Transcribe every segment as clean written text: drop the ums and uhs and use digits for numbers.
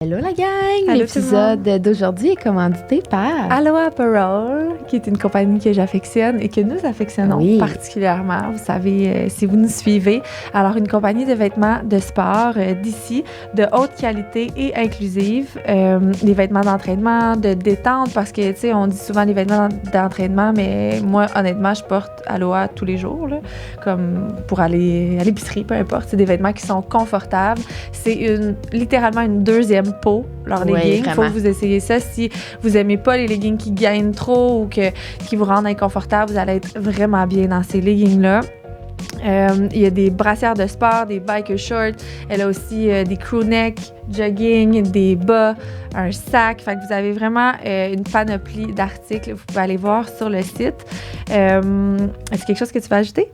Hello la gang! Allô, L'épisode d'aujourd'hui est commandité par Aloha Apparel, qui est une compagnie que j'affectionne et que nous affectionnons particulièrement. Vous savez, si vous nous suivez. Alors, une compagnie de vêtements de sport d'ici, de haute qualité et inclusive. Des vêtements d'entraînement, de détente, parce que, tu sais, on dit souvent les vêtements d'entraînement, mais moi, honnêtement, je porte Aloha tous les jours, là, comme pour aller à l'épicerie, peu importe. C'est des vêtements qui sont confortables. C'est littéralement une deuxième peau, leurs leggings. Il faut que vous essayiez ça. Si vous aimez pas les leggings qui gagnent trop ou qui vous rendent inconfortable, vous allez être vraiment bien dans ces leggings-là. Il y a des brassières de sport, des biker shorts. Elle a aussi des crew neck, jogging, des bas, un sac. Fait que vous avez vraiment une panoplie d'articles. Vous pouvez aller voir sur le site. Est-ce quelque chose que tu veux ajouter?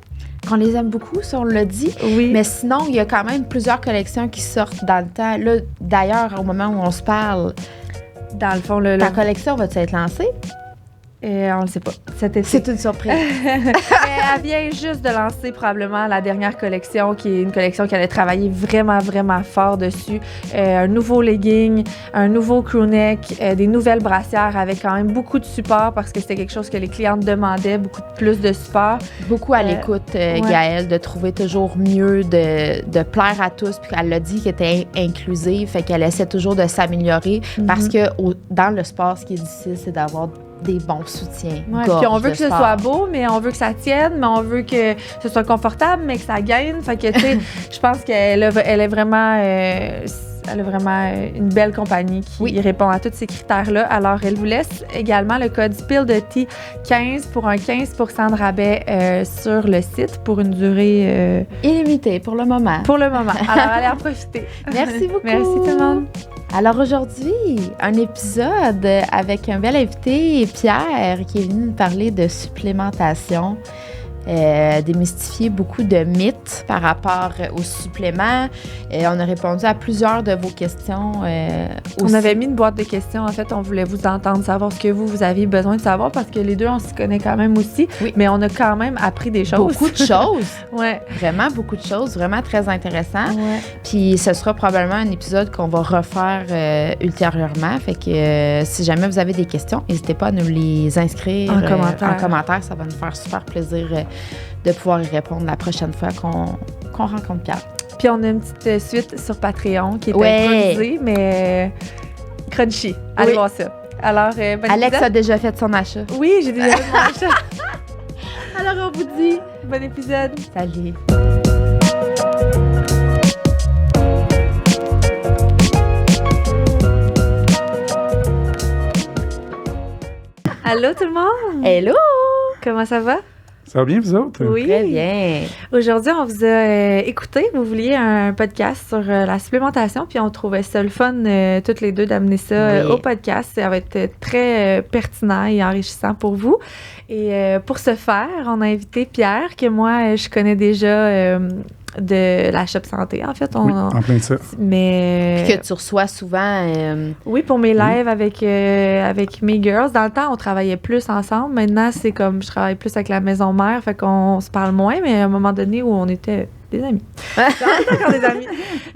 On les aime beaucoup, ça on l'a dit. Oui. Mais sinon, il y a quand même plusieurs collections qui sortent dans le temps. Là, d'ailleurs, au moment où on se parle, dans le fond, ta collection va-tu être lancée? On le sait pas. C'est une surprise. Elle vient juste de lancer probablement la dernière collection, qui est une collection qu'elle a travaillé vraiment, vraiment fort dessus. Un nouveau legging, un nouveau crewneck, des nouvelles brassières avec quand même beaucoup de support parce que c'était quelque chose que les clientes demandaient, beaucoup plus de support. Beaucoup à l'écoute, Gaëlle, de trouver toujours mieux, de plaire à tous. Puis elle l'a dit qu'elle était inclusive, fait qu'elle essaie toujours de s'améliorer parce que dans le sport, ce qui est difficile, c'est d'avoir des bons soutiens. Ouais, puis on veut que ce soit beau, mais on veut que ça tienne, mais on veut que ce soit confortable, mais que ça gagne. Fait que, tu sais, je pense qu'elle est vraiment... elle a vraiment une belle compagnie qui répond à tous ces critères-là. Alors, elle vous laisse également le code SPILLDETEA15 pour un 15% de rabais sur le site pour une durée... illimitée pour le moment. Pour le moment. Alors, allez en profiter. Merci beaucoup. Merci tout le monde. Alors aujourd'hui, un épisode avec un bel invité, Pierre, qui est venu nous parler de supplémentation. Démystifier beaucoup de mythes par rapport aux suppléments. On a répondu à plusieurs de vos questions. On avait mis une boîte de questions. En fait, on voulait vous entendre, savoir ce que vous aviez besoin de savoir parce que les deux, on s'y connaît quand même aussi. Oui. Mais on a quand même appris des choses. Beaucoup de choses. Ouais. Vraiment beaucoup de choses. Vraiment très intéressant. Ouais. Puis ce sera probablement un épisode qu'on va refaire ultérieurement. Fait que si jamais vous avez des questions, n'hésitez pas à nous les inscrire en commentaire. Ça va nous faire super plaisir de pouvoir y répondre la prochaine fois qu'on rencontre Pierre. Puis on a une petite suite sur Patreon qui est improvisée, mais crunchy. Allez voir ça. Alors, Alex a déjà fait son achat. Oui, j'ai déjà fait mon achat. Alors, on vous dit bon épisode. Salut. Allô tout le monde! Hello! Comment ça va? Ça va bien, vous autres? Oui. Très bien. Aujourd'hui, on vous a écouté. Vous vouliez un podcast sur la supplémentation, puis on trouvait ça le fun, toutes les deux, d'amener ça au podcast. Ça va être très pertinent et enrichissant pour vous. Et pour ce faire, on a invité Pierre, que moi, je connais déjà... de la Shop Santé, en fait. Oui, en plein de ça. Mais... Puis que tu reçois souvent... Oui, pour mes lives avec mes girls. Dans le temps, on travaillait plus ensemble. Maintenant, c'est comme je travaille plus avec la maison mère, fait qu'on se parle moins, mais à un moment donné où on était des amis. On est encore des amis.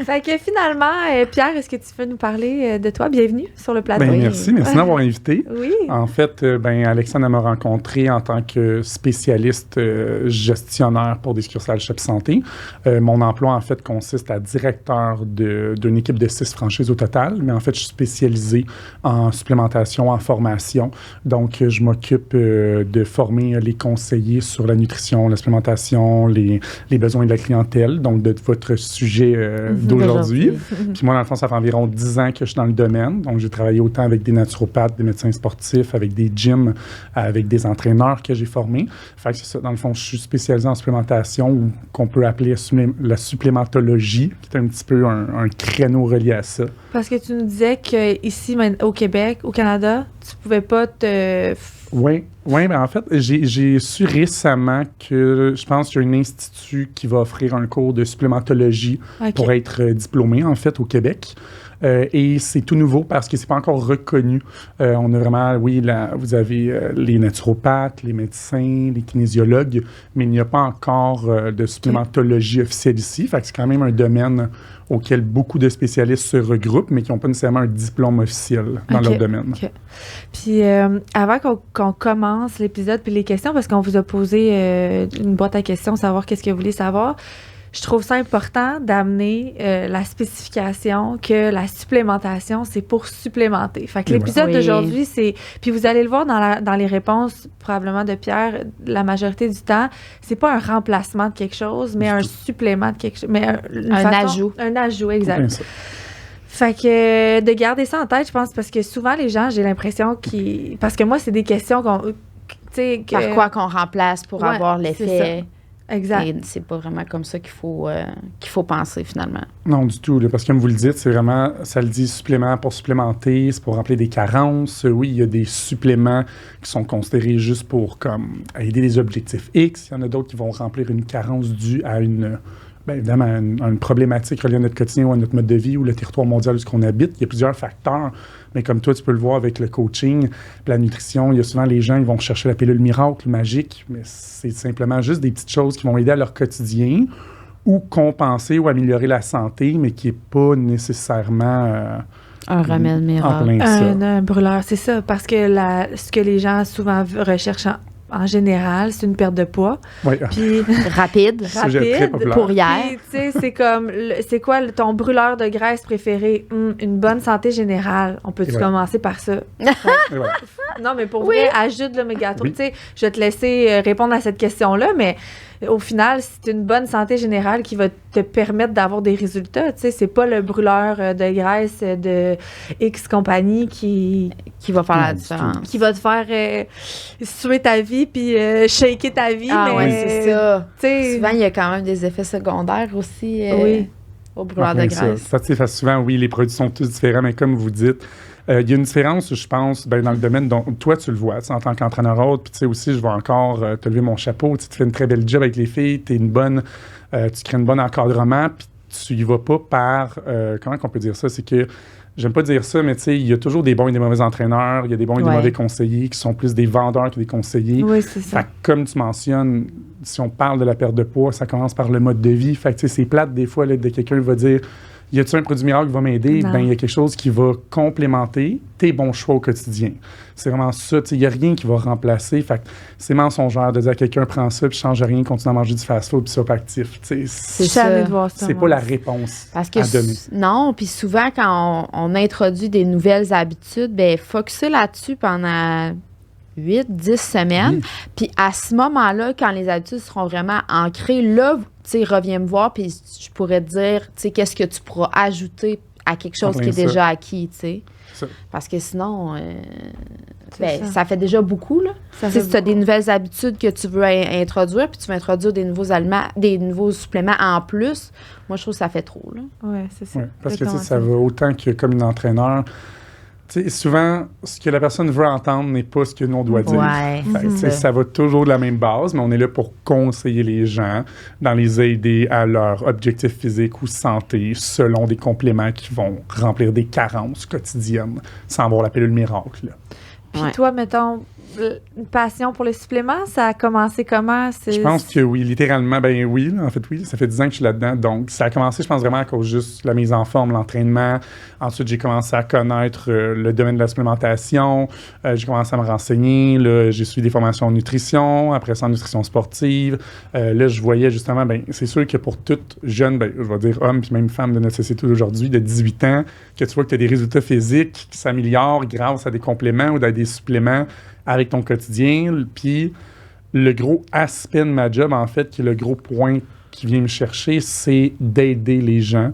Fait que finalement, Pierre, est-ce que tu veux nous parler de toi? Bienvenue sur le plateau. Merci d'avoir invité. Oui. En fait, Alexandre m'a rencontré en tant que spécialiste gestionnaire pour des succursales Shop Santé. Mon emploi, en fait, consiste à directeur d'une équipe de 6 franchises au total, mais en fait, je suis spécialisé en supplémentation, en formation. Donc, je m'occupe de former les conseillers sur la nutrition, la supplémentation, les besoins de la clientèle, donc de votre sujet d'aujourd'hui. Puis moi, dans le fond, ça fait environ 10 ans que je suis dans le domaine. Donc, j'ai travaillé autant avec des naturopathes, des médecins sportifs, avec des gyms, avec des entraîneurs que j'ai formés. Fait que c'est ça, dans le fond, je suis spécialisé en supplémentation, ou qu'on peut appeler la supplémentologie, qui est un petit peu un créneau relié à ça. Parce que tu nous disais qu'ici, au Québec, au Canada, tu pouvais pas te... Oui, en fait, j'ai su récemment que je pense qu'il y a un institut qui va offrir un cours de supplémentologie pour être diplômé, en fait, au Québec. Et c'est tout nouveau parce que c'est pas encore reconnu. On a vraiment, oui, vous avez les naturopathes, les médecins, les kinésiologues, mais il n'y a pas encore de supplémentologie officielle ici. Fait que c'est quand même un domaine auquel beaucoup de spécialistes se regroupent, mais qui n'ont pas nécessairement un diplôme officiel dans leur domaine. OK. Puis, avant qu'on commence l'épisode puis les questions, parce qu'on vous a posé une boîte à questions, savoir qu'est-ce que vous voulez savoir, je trouve ça important d'amener la spécification que la supplémentation, c'est pour supplémenter. Fait que l'épisode d'aujourd'hui, c'est... Puis vous allez le voir dans les réponses, probablement de Pierre, la majorité du temps, c'est pas un remplacement de quelque chose, mais un supplément de quelque chose. Mais ajout. Un ajout, exact. Fait que de garder ça en tête, je pense, parce que souvent, les gens, j'ai l'impression qu'ils... Parce que moi, c'est des questions qu'on... Par quoi qu'on remplace pour avoir l'effet... Exact. Et c'est pas vraiment comme ça qu'il faut penser, finalement. Non, du tout. Là, parce que comme vous le dites, c'est vraiment, ça le dit supplément pour supplémenter, c'est pour remplir des carences. Oui, il y a des suppléments qui sont considérés juste pour comme aider les objectifs X. Il y en a d'autres qui vont remplir une carence due à une problématique reliée à notre quotidien ou à notre mode de vie ou le territoire mondial où on habite. Il y a plusieurs facteurs, mais comme toi, tu peux le voir avec le coaching, la nutrition, il y a souvent les gens, ils vont chercher la pilule miracle, magique, mais c'est simplement juste des petites choses qui vont aider à leur quotidien ou compenser ou améliorer la santé, mais qui n'est pas nécessairement... un remède miracle. Un brûleur, c'est ça, parce que ce que les gens souvent recherchent en général, c'est une perte de poids. Oui. Puis rapide, pour hier. Puis, tu sais, c'est comme, c'est quoi ton brûleur de graisse préféré? Une bonne santé générale. On peut-tu commencer par ça? Non, mais pour vrai, ajoute l'oméga 3. Tu sais, je vais te laisser répondre à cette question-là, mais au final, c'est une bonne santé générale qui va te permettre d'avoir des résultats. Tu sais, c'est pas le brûleur de graisse de X compagnie qui va faire la différence. Qui va te faire suer ta vie puis shaker ta vie. Ah mais, c'est ça. Souvent, il y a quand même des effets secondaires aussi au brûleur de graisse. Ça, souvent, oui, les produits sont tous différents, mais comme vous dites, il y a une différence, je pense, dans le domaine dont toi, tu le vois, en tant qu'entraîneur autre, puis tu sais aussi, je vais encore te lever mon chapeau, tu fais une très belle job avec les filles, tu crées un bon encadrement, puis tu y vas pas par, comment on peut dire ça, c'est que, j'aime pas dire ça, mais tu sais, il y a toujours des bons et des mauvais entraîneurs, il y a des bons et des mauvais conseillers qui sont plus des vendeurs que des conseillers. Oui, c'est ça. Fait que, comme tu mentionnes, si on parle de la perte de poids, ça commence par le mode de vie, fait que tu sais, c'est plate des fois, là, de quelqu'un qui va dire... Y a-t-il un produit miracle qui va m'aider? Ben, il y a quelque chose qui va complémenter tes bons choix au quotidien. C'est vraiment ça. Il n'y a rien qui va remplacer. Fait que c'est mensongère de dire à quelqu'un, prends ça, puis change rien, continue à manger du fast-food, puis sois actif. C'est ça. C'est pas la réponse à donner. Non, puis souvent, quand on introduit des nouvelles habitudes, ben focusez là-dessus pendant 8-10 semaines. Puis à ce moment-là, quand les habitudes seront vraiment ancrées, là, tu sais, reviens me voir, puis je pourrais te dire, tu sais, qu'est-ce que tu pourras ajouter à quelque chose qui est déjà acquis, tu sais. Parce que sinon, ça fait déjà beaucoup, là. Si tu as des nouvelles habitudes que tu veux introduire, puis tu veux introduire des nouveaux aliments, des nouveaux suppléments en plus, moi, je trouve que ça fait trop, là. Oui, c'est ça. Ouais, parce que ça va autant que comme un entraîneur. T'sais, souvent, ce que la personne veut entendre n'est pas ce que nous, on doit dire. Ouais, ça va toujours de la même base, mais on est là pour conseiller les gens, dans les aider à leur objectif physique ou santé, selon des compléments qui vont remplir des carences quotidiennes, sans avoir la pilule miracle. Là. Puis toi, mettons, une passion pour les suppléments, ça a commencé comment? Je pense que oui, littéralement, ben oui, là, en fait oui, ça fait 10 ans que je suis là-dedans, donc ça a commencé, je pense vraiment à cause juste de la mise en forme, l'entraînement. Ensuite, j'ai commencé à connaître le domaine de la supplémentation, j'ai commencé à me renseigner, là, j'ai suivi des formations en nutrition, après ça en nutrition sportive. Là, je voyais justement, ben c'est sûr que pour toute jeune, ben, je vais dire homme puis même femme de notre société d'aujourd'hui, de 18 ans, que tu vois que tu as des résultats physiques qui s'améliorent grâce à des compléments ou à des suppléments avec ton quotidien. Puis le gros aspect de ma job, en fait, qui est le gros point qui vient me chercher, c'est d'aider les gens,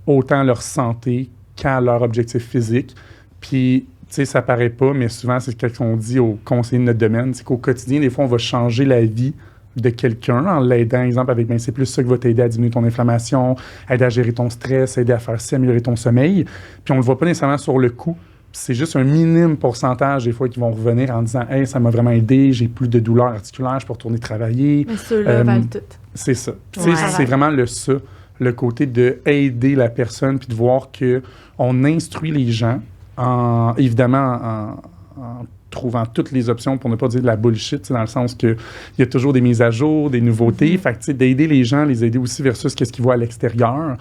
autant à leur santé qu'à leur objectif physique. Puis, tu sais, ça paraît pas, mais souvent, c'est ce qu'on dit aux conseillers de notre domaine, c'est qu'au quotidien, des fois, on va changer la vie de quelqu'un en l'aidant, exemple, avec, ben, c'est plus ça qui va t'aider à diminuer ton inflammation, aider à gérer ton stress, aider à faire ci, améliorer ton sommeil. Puis on le voit pas nécessairement sur le coup. C'est juste un minime pourcentage des fois qui vont revenir en disant « Hey, ça m'a vraiment aidé, j'ai plus de douleurs articulaires, je peux retourner travailler. » Mais ceux-là valent tout. C'est ça. C'est vraiment le ça. le côté d'aider la personne puis de voir qu'on instruit les gens, évidemment en trouvant toutes les options pour ne pas dire de la bullshit, dans le sens qu'il y a toujours des mises à jour, des nouveautés. Fait que d'aider les gens, les aider aussi versus qu'est-ce qu'ils voient à l'extérieur.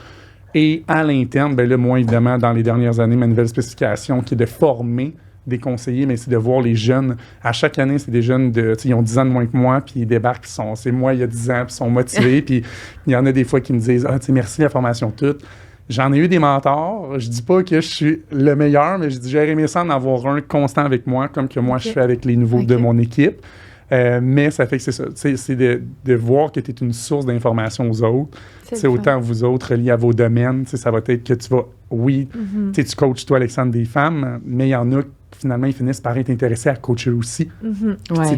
Et à l'interne, ben là, moi, évidemment, dans les dernières années, ma nouvelle spécification qui est de former des conseillers, mais c'est de voir les jeunes. À chaque année, c'est des jeunes ils ont 10 ans de moins que moi, puis ils débarquent, c'est moi il y a 10 ans, puis ils sont motivés. Puis il y en a des fois qui me disent « Ah, tu sais, merci la formation toute. » J'en ai eu des mentors. Je dis pas que je suis le meilleur, mais je dis j'aurais aimé ça en avoir un constant avec moi, comme que moi je fais avec les nouveaux de mon équipe. Mais ça fait que c'est ça. C'est de voir que tu es une source d'information aux autres. C'est autant vous autres reliés à vos domaines. Ça va être que tu vas, tu coaches toi, Alexandre, des femmes, mais il y en a qui finalement ils finissent par être intéressés à coacher aussi.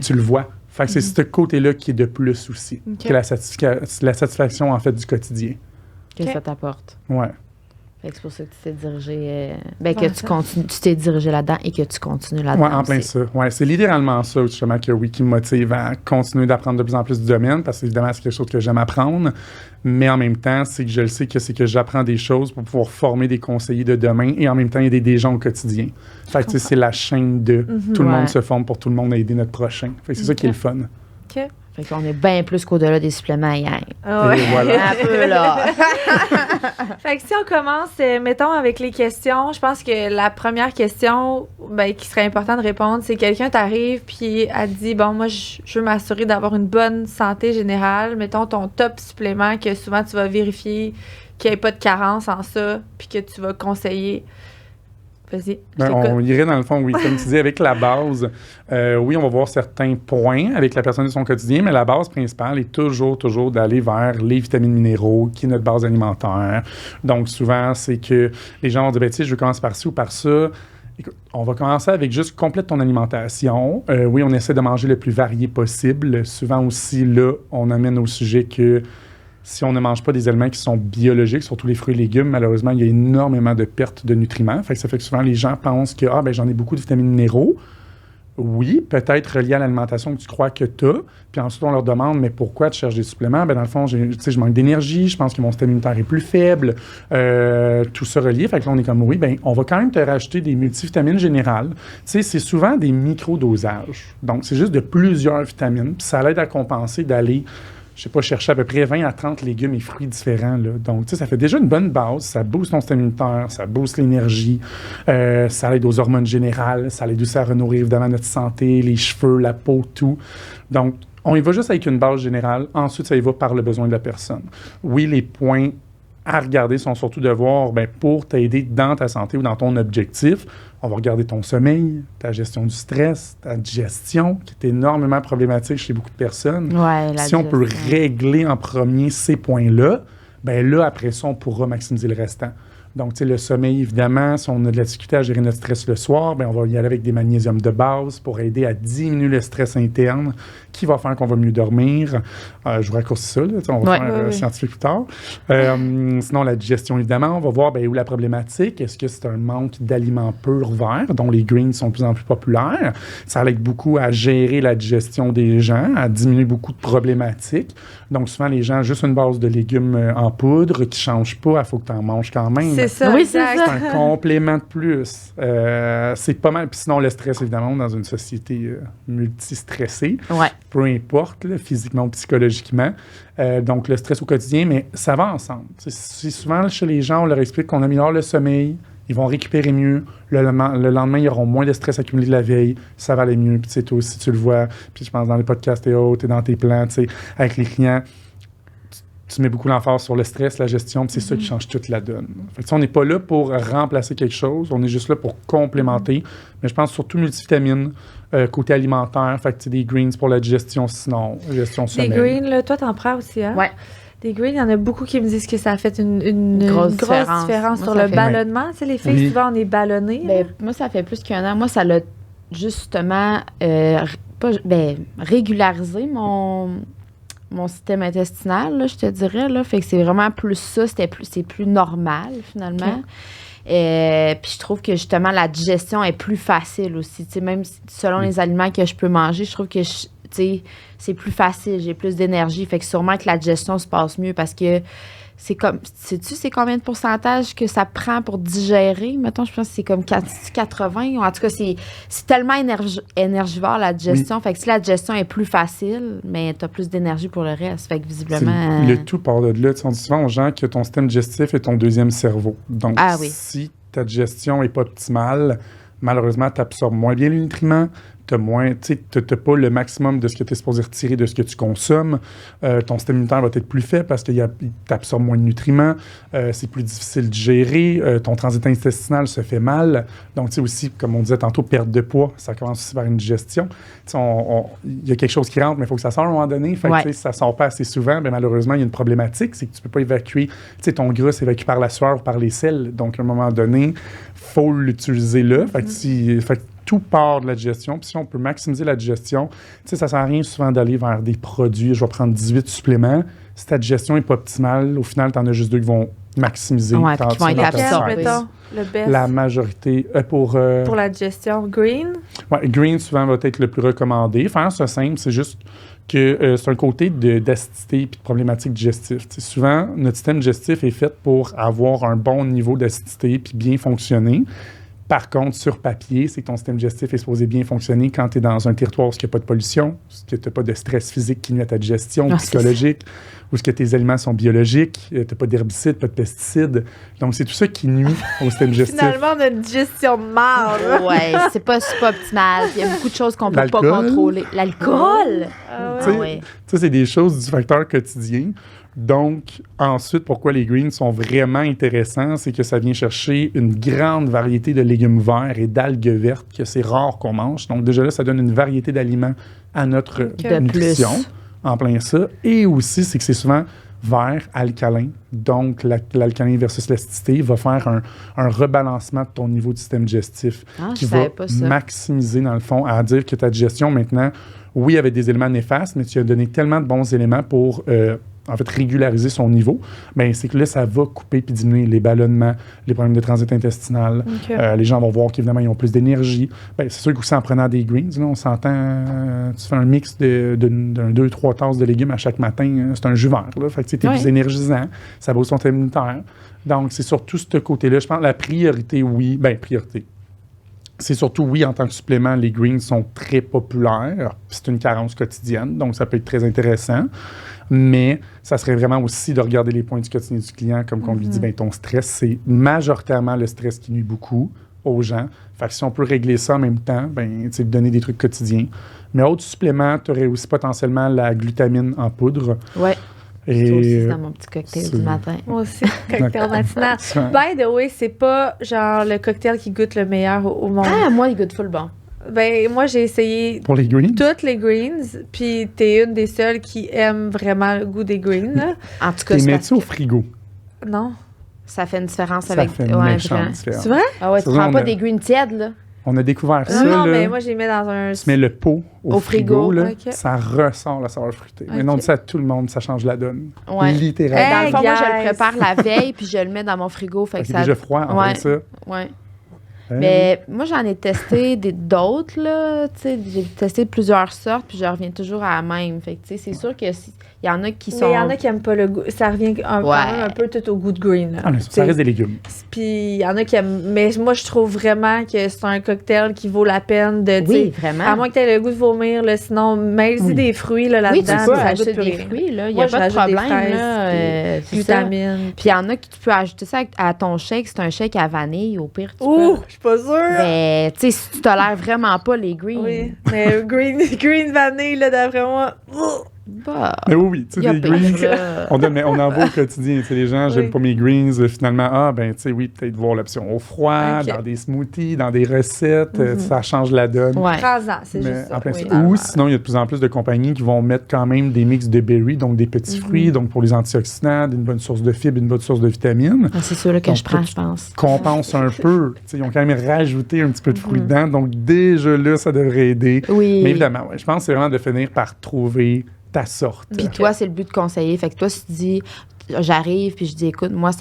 Tu le vois. Fait que c'est ce côté-là qui est de plus aussi, que la satisfaction en fait du quotidien. Que ça t'apporte. Ouais. Fait que c'est pour ça que tu t'es dirigé, tu t'es dirigé là-dedans et que tu continues là-dedans. Oui, en plein ça. Ouais, c'est littéralement ça, justement, qui me motive à continuer d'apprendre de plus en plus du domaine, parce que évidemment, c'est quelque chose que j'aime apprendre, mais en même temps, c'est que je le sais que c'est que j'apprends des choses pour pouvoir former des conseillers de demain et en même temps aider des gens au quotidien. Fait que c'est la chaîne de tout le monde se forme pour tout le monde à aider notre prochain. Fait que c'est ça qui est le fun. OK. Fait qu'on est bien plus qu'au-delà des suppléments hier. Et voilà. Un peu, là. Fait que si on commence, mettons, avec les questions, je pense que la première question qui serait important de répondre, c'est quelqu'un t'arrive puis elle te dit, bon, moi, je veux m'assurer d'avoir une bonne santé générale. Mettons ton top supplément que souvent tu vas vérifier qu'il n'y ait pas de carence en ça puis que tu vas conseiller. Vas-y. On irait dans le fond, oui, comme tu dis, avec la base. Oui, on va voir certains points avec la personne de son quotidien, mais la base principale est toujours d'aller vers les vitamines minéraux, qui est notre base alimentaire. Donc, souvent, c'est que les gens vont dire, je veux commencer par ci ou par ça. Écoute, on va commencer avec juste complète ton alimentation. Oui, on essaie de manger le plus varié possible. Souvent aussi, là, on amène au sujet que si on ne mange pas des aliments qui sont biologiques, surtout les fruits et légumes, malheureusement, il y a énormément de pertes de nutriments. Ça fait que souvent, les gens pensent que j'en ai beaucoup de vitamines minéraux. Oui, peut-être relié à l'alimentation que tu crois que tu as. Puis ensuite, on leur demande, mais pourquoi tu cherches des suppléments? Dans le fond, je manque d'énergie, je pense que mon système immunitaire est plus faible, tout ça relié. Fait que là, on est comme, on va quand même te rajouter des multivitamines générales. C'est souvent des micro-dosages. Donc, c'est juste de plusieurs vitamines. Puis ça l'aide à compenser d'aller chercher à peu près 20 à 30 légumes et fruits différents. Là. Donc, ça fait déjà une bonne base. Ça booste ton système immunitaire, ça booste l'énergie, ça aide aux hormones générales, ça aide aussi à renourrir évidemment notre santé, les cheveux, la peau, tout. Donc, on y va juste avec une base générale. Ensuite, ça y va par le besoin de la personne. Oui, les points à regarder sont surtout de voir, pour t'aider dans ta santé ou dans ton objectif, on va regarder ton sommeil, ta gestion du stress, ta digestion, qui est énormément problématique chez beaucoup de personnes. Ouais, si on peut régler en premier ces points-là, là, après ça, on pourra maximiser le restant. Donc, le sommeil, évidemment, si on a de la difficulté à gérer notre stress le soir, on va y aller avec des magnésiums de base pour aider à diminuer le stress interne qui va faire qu'on va mieux dormir. Je vous raccourcis ça, là, on va faire scientifique plus tard. Sinon, la digestion, évidemment, on va voir où la problématique. Est-ce que c'est un manque d'aliments purs verts, dont les greens sont de plus en plus populaires? Ça aide beaucoup à gérer la digestion des gens, à diminuer beaucoup de problématiques. Donc, souvent, les gens, juste une base de légumes en poudre qui ne change pas, il faut que tu en manges quand même. C'est ça, oui, c'est ça. C'est un complément de plus. C'est pas mal. Puis sinon, le stress, évidemment, dans une société multistressée, peu importe, là, physiquement ou psychologiquement. Donc, le stress au quotidien, mais ça va ensemble. C'est souvent, chez les gens, on leur explique qu'on améliore le sommeil, ils vont récupérer mieux. Le lendemain, ils auront moins de stress accumulé de la veille. Ça va aller mieux. Puis, toi aussi, tu le vois. Puis, je pense dans les podcasts et autres, et dans tes plans, avec les clients, tu mets beaucoup l'emphase sur le stress, la gestion, puis c'est ça qui change toute la donne. Fait que, on n'est pas là pour remplacer quelque chose, on est juste là pour complémenter. Mais je pense surtout multivitamines, côté alimentaire, fait que des greens pour la digestion, sinon, gestion sommeil. Des greens, là, toi, t'en prends aussi, hein? Oui. Des greens, il y en a beaucoup qui me disent que ça a fait une grosse différence sur le ballonnement. Tu sais, les filles, souvent, on est ballonnées. Moi, ça fait plus qu'1 an. Moi, ça l'a justement régularisé mon système intestinal, là, je te dirais. Là. Fait que c'est vraiment plus ça, c'est plus normal, finalement. Okay. Puis je trouve que, justement, la digestion est plus facile aussi. T'sais, même selon les aliments que je peux manger, je trouve que c'est plus facile, j'ai plus d'énergie. Fait que sûrement que la digestion se passe mieux parce que sais-tu c'est combien de pourcentage que ça prend pour digérer? Mettons, je pense que c'est comme 80. En tout cas, c'est tellement énergivore, la digestion. Oui. Fait que si la digestion est plus facile, mais tu as plus d'énergie pour le reste. Fait que visiblement... Le tout part de là. On dit souvent aux gens que ton système digestif est ton deuxième cerveau. Donc, si ta digestion n'est pas optimale, malheureusement, tu absorbes moins bien les nutriments. Tu n'as pas le maximum de ce que tu es supposé retirer de ce que tu consommes. Ton système immunitaire va être plus faible parce qu'il t'absorbe moins de nutriments. C'est plus difficile de gérer. Ton transit intestinal se fait mal. Donc, tu sais aussi, comme on disait tantôt, perte de poids, ça commence aussi par une digestion. Il y a quelque chose qui rentre, mais il faut que ça sorte à un moment donné. Fait que, si ça ne sort pas assez souvent, bien, malheureusement, il y a une problématique, c'est que tu ne peux pas évacuer. Ton gras s'évacue par la sueur ou par les selles. Donc, à un moment donné, il faut l'utiliser là. Fait que tout part de la digestion. Puis si on peut maximiser la digestion, ça ne sert à rien souvent d'aller vers des produits. Je vais prendre 18 suppléments. Si ta digestion n'est pas optimale, au final, tu en as juste 2 qui vont maximiser. Ouais, qui vont être absorbés. Le best. La majorité pour la digestion, green? Oui, green, souvent, va être le plus recommandé. Faire ça simple, c'est juste que c'est un côté d'acidité et de problématiques digestives. Souvent, notre système digestif est fait pour avoir un bon niveau d'acidité puis bien fonctionner. Par contre, sur papier, c'est que ton système digestif est supposé bien fonctionner quand tu es dans un territoire où il n'y a pas de pollution, où tu n'as pas de stress physique qui nuit à ta digestion, psychologique, où tes aliments sont biologiques, tu n'as pas d'herbicides, pas de pesticides. Donc, c'est tout ça qui nuit au système digestif. Finalement, on a une digestion de marde. Oui, c'est pas optimal. Il y a beaucoup de choses qu'on ne peut pas contrôler. L'alcool! Ça, c'est des choses du facteur quotidien. Donc, ensuite, pourquoi les greens sont vraiment intéressants, c'est que ça vient chercher une grande variété de légumes verts et d'algues vertes que c'est rare qu'on mange. Donc, déjà là, ça donne une variété d'aliments à notre nutrition, en plein ça. Et aussi, c'est que c'est souvent vert, alcalin. Donc, l'alcalin versus l'acidité va faire un rebalancement de ton niveau de système digestif qui va maximiser, dans le fond, à dire que ta digestion, maintenant, oui, avec des éléments néfastes, mais tu as donné tellement de bons éléments pour... en fait, régulariser son niveau, bien, c'est que là, ça va couper puis diminuer les ballonnements, les problèmes de transit intestinal. Les gens vont voir qu'évidemment, ils ont plus d'énergie. Bien, c'est sûr qu'aussi en prenant des greens, là, on s'entend, tu fais un mix d'un 2-3 tasses de légumes à chaque matin, c'est un jus vert, là. Fait que tu es plus énergisant, ça booste ton système immunitaire. Donc, c'est surtout ce côté-là. Je pense que la priorité, oui, bien, priorité. C'est surtout, oui, en tant que supplément, les greens sont très populaires. C'est une carence quotidienne, donc ça peut être très intéressant. Mais ça serait vraiment aussi de regarder les points du quotidien du client, comme qu'on lui dit, bien, ton stress, c'est majoritairement le stress qui nuit beaucoup aux gens. Fait que si on peut régler ça en même temps, bien, tu sais, donner des trucs quotidiens. Mais autre supplément, tu aurais aussi potentiellement la glutamine en poudre. Oui. Et aussi, dans mon petit cocktail du matin. Moi aussi, cocktail matinal. By the way, c'est pas genre le cocktail qui goûte le meilleur au monde. Ah, moi, il goûte full bon. Ben, moi, j'ai essayé pour les greens? Toutes les greens, puis t'es une des seules qui aime vraiment le goût des greens. Là. En tout cas, t'es mets-tu au frigo? Non. Ça fait une différence ça avec... Ça fait une méchante différence. C'est vrai? Ah ouais, tu prends pas des greens tièdes, là? On a découvert ça, non, là. mais moi, je les mets dans un... Tu mets le pot au frigo là, okay. Ça ressort la saveur fruitée. Mais non, ça à tout le monde, ça change la donne. Ouais. Littéralement. Dans le fond, moi, je le prépare la veille, puis je le mets dans mon frigo. Fait que c'est déjà froid, en fait, ça. Ouais. Mais moi, j'en ai testé d'autres, là. Tu sais, j'ai testé plusieurs sortes, puis je reviens toujours à la même. Fait que, tu sais, c'est sûr que il y en a qui sont... Mais il y en a qui n'aiment pas le goût. Ça revient quand même un peu tout au goût de green. Là. Ah, mais ça reste des légumes. Puis il y en a qui aiment... Mais moi, je trouve vraiment que c'est un cocktail qui vaut la peine de... Oui, vraiment. À moins que tu aies le goût de vomir, là, sinon, mets-y des fruits là-dedans. Oui, tu peux ajouter des fruits, là. Il n'y a pas de problème, là. Vitamines. Puis il y en a qui tu peux ajouter ça à ton shake. C'est un shake à vanille, au pire, tu peux. Ouh, je suis pas sûre. Mais, tu sais, si tu tolères vraiment pas les greens. Oui, mais green vanille, là, d'après moi... Bah, mais oui, tu sais, les greens, on en voit au quotidien. Tu sais, les gens, j'aime pas mes greens. Finalement, ben, tu sais, oui, peut-être voir l'option au froid, dans des smoothies, dans des recettes. Ça change la donne. Ouais. C'est juste ça. Ou sinon, il y a de plus en plus de compagnies qui vont mettre quand même des mix de berries, donc des petits fruits, donc pour les antioxydants, une bonne source de fibres, une bonne source de vitamines. C'est sûr que je prends, je pense. Compense un peu. Tu sais, ils ont quand même rajouté un petit peu de fruits dedans. Donc, déjà là, ça devrait aider. Oui. Mais évidemment, je pense que c'est vraiment de finir par trouver ta sorte. Puis toi, c'est le but de conseiller. Fait que toi, si tu dis, j'arrive, puis je dis, écoute, moi,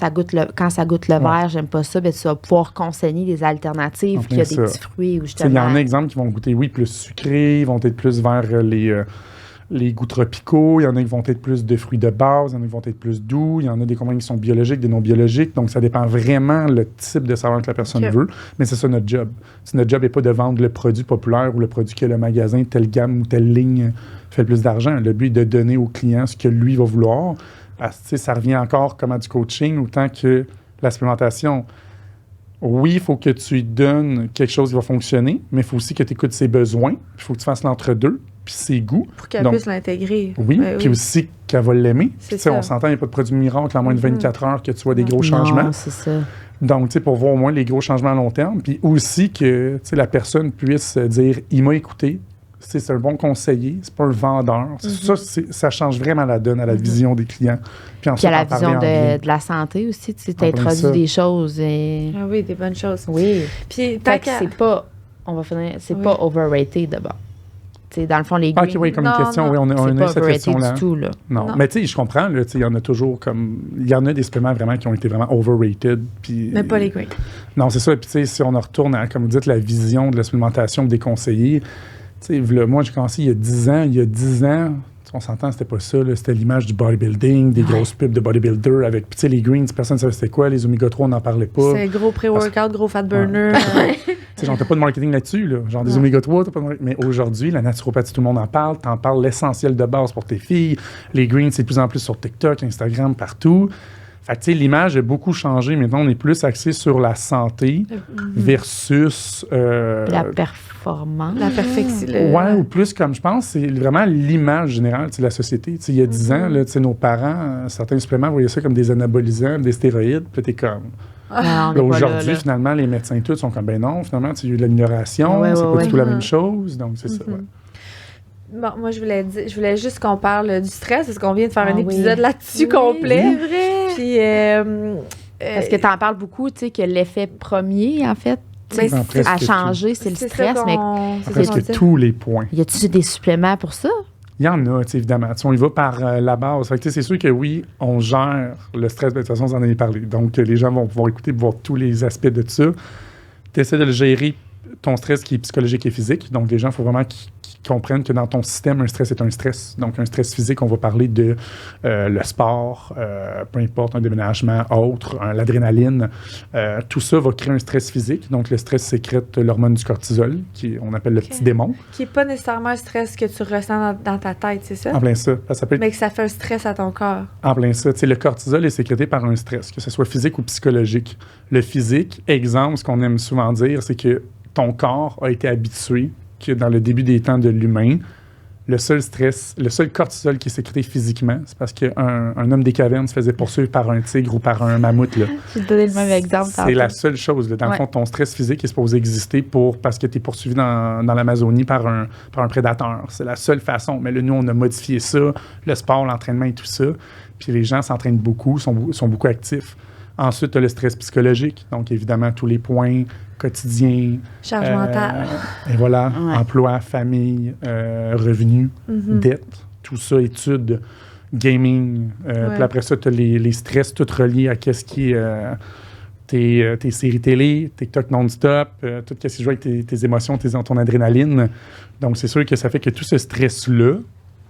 quand ça goûte le vert, j'aime pas ça, bien, tu vas pouvoir conseiller des alternatives, puis il y a des petits fruits. Il y en a, exemple, qui vont goûter, oui, plus sucrés, ils vont être plus vers les goûts tropicaux, il y en a qui vont être plus de fruits de base, il y en a qui vont être plus doux, il y en a des compagnies qui sont biologiques, des non biologiques, donc ça dépend vraiment le type de saveur que la personne veut, mais c'est ça notre job. Si notre job n'est pas de vendre le produit populaire ou le produit que le magasin, telle gamme ou telle ligne fait le plus d'argent. Le but est de donner au client ce que lui va vouloir. Parce que ça revient encore comme à du coaching, autant que la supplémentation. Oui, il faut que tu lui donnes quelque chose qui va fonctionner, mais il faut aussi que tu écoutes ses besoins, il faut que tu fasses l'entre-deux, puis ses goûts. Pour qu'elle puisse l'intégrer. Oui, puis aussi qu'elle va l'aimer. On s'entend, il n'y a pas de produit miracle en moins de 24 heures que tu vois des gros changements. Non, c'est ça. Donc, pour voir au moins les gros changements à long terme, puis aussi que la personne puisse dire « il m'a écouté », c'est un bon conseiller, c'est pas un vendeur. Ça change vraiment la donne à la vision des clients. Puis à la vision de la santé aussi, tu introduis des choses. Ah oui, des bonnes choses. Oui. Puis c'est pas, on va finir, c'est pas overrated d'abord. T'sais, dans le fond, les greens, oui, comme une question, oui, on a eu cette question-là. Du tout, là. Non, mais tu sais, je comprends, il y en a toujours comme... Il y en a des suppléments vraiment qui ont été vraiment overrated. Mais pas les greens. Non, c'est ça. Puis tu sais, si on en retourne à, comme vous dites, la vision de la supplémentation des conseillers, tu sais, moi, j'ai commencé il y a 10 ans. Il y a 10 ans, on s'entend, c'était pas ça. C'était l'image du bodybuilding, des grosses pubs de bodybuilder avec, tu sais, les greens, personne ne savait c'était quoi. Les oméga 3, on n'en parlait pas. C'est gros pré-workout, gros fat burner. Tu sais, genre, t'as pas de marketing là-dessus, là. Genre, des oméga 3, t'as pas de marketing. Mais aujourd'hui, la naturopathie, tout le monde en parle. T'en parles l'essentiel de base pour tes filles. Les greens, c'est de plus en plus sur TikTok, Instagram, partout. Fait que, tu sais, l'image a beaucoup changé. Maintenant, on est plus axé sur la santé versus... la performance. La perfection. Ouais, ou plus comme, je pense, c'est vraiment l'image générale de la société. Tu sais, il y a 10 ans, là, tu sais, nos parents, certains suppléments voyaient ça comme des anabolisants, des stéroïdes. Puis t'es comme... Aujourd'hui, finalement, les médecins tous sont comme, ben non, finalement, il y a eu de l'amélioration. C'est pas du tout la même chose. Donc, c'est ça, Bon, moi, je voulais juste qu'on parle du stress, parce qu'on vient de faire un épisode là-dessus complet. C'est vrai. Puis, parce que tu en parles beaucoup, tu sais, que l'effet premier, en fait, à changer, c'est le stress, mais presque tous les points. Y a-t-il des suppléments pour ça? Il y en a, évidemment. On y va par la base. Fait que, c'est sûr que oui, on gère le stress. De toute façon, vous en avez parlé. Donc, les gens vont pouvoir écouter pour voir tous les aspects de ça. Tu essaies de le gérer, ton stress qui est psychologique et physique. Donc, les gens, il faut vraiment qu'ils comprennent que dans ton système, un stress est un stress. Donc, un stress physique, on va parler de le sport, peu importe, un déménagement, autre, l'adrénaline. Tout ça va créer un stress physique. Donc, le stress sécrète l'hormone du cortisol, on appelle le petit démon. Qui n'est pas nécessairement un stress que tu ressens dans ta tête, c'est ça? En plein ça. Ça peut être... Mais que ça fait un stress à ton corps. En plein ça. Le cortisol est sécrété par un stress, que ce soit physique ou psychologique. Le physique, exemple, ce qu'on aime souvent dire, c'est que ton corps a été habitué que dans le début des temps de l'humain, le seul cortisol qui est sécrété physiquement, c'est parce qu'un homme des cavernes se faisait poursuivre par un tigre ou par un mammouth. Là. Je vais te donner le même exemple. C'est la seule chose. Là. Dans le fond, ton stress physique est supposé exister parce que tu es poursuivi dans l'Amazonie par un prédateur. C'est la seule façon. Mais là, nous, on a modifié ça, le sport, l'entraînement et tout ça. Puis les gens s'entraînent beaucoup, sont beaucoup actifs. Ensuite, tu as le stress psychologique. Donc, évidemment, tous les points quotidiens. Charge mentale. Et voilà, emploi, famille, revenus, dette, tout ça, études, gaming. Puis après ça, tu as les stress tout reliés à qu'est-ce qui est tes séries télé, TikTok non-stop, tout ce qui joue avec tes émotions, ton adrénaline. Donc, c'est sûr que ça fait que tout ce stress-là,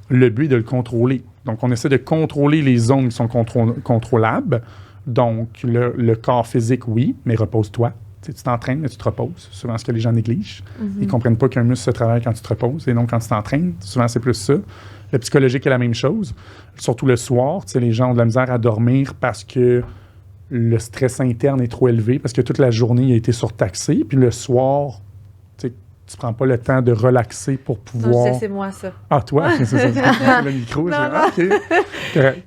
le but est de le contrôler. Donc, on essaie de contrôler les zones qui sont contrôlables. Donc, le corps physique, oui, mais repose-toi. Tu t'entraînes, mais tu te reposes. Souvent, ce que les gens négligent. Ils ne comprennent pas qu'un muscle se travaille quand tu te reposes. Et donc, quand tu t'entraînes, souvent, c'est plus ça. Le psychologique est la même chose. Surtout le soir, les gens ont de la misère à dormir parce que le stress interne est trop élevé, parce que toute la journée, il a été surtaxé. Puis le soir, tu prends pas le temps de relaxer pour pouvoir... Non, c'est moi, ça. Ah, toi? C'est ça. Le micro, OK.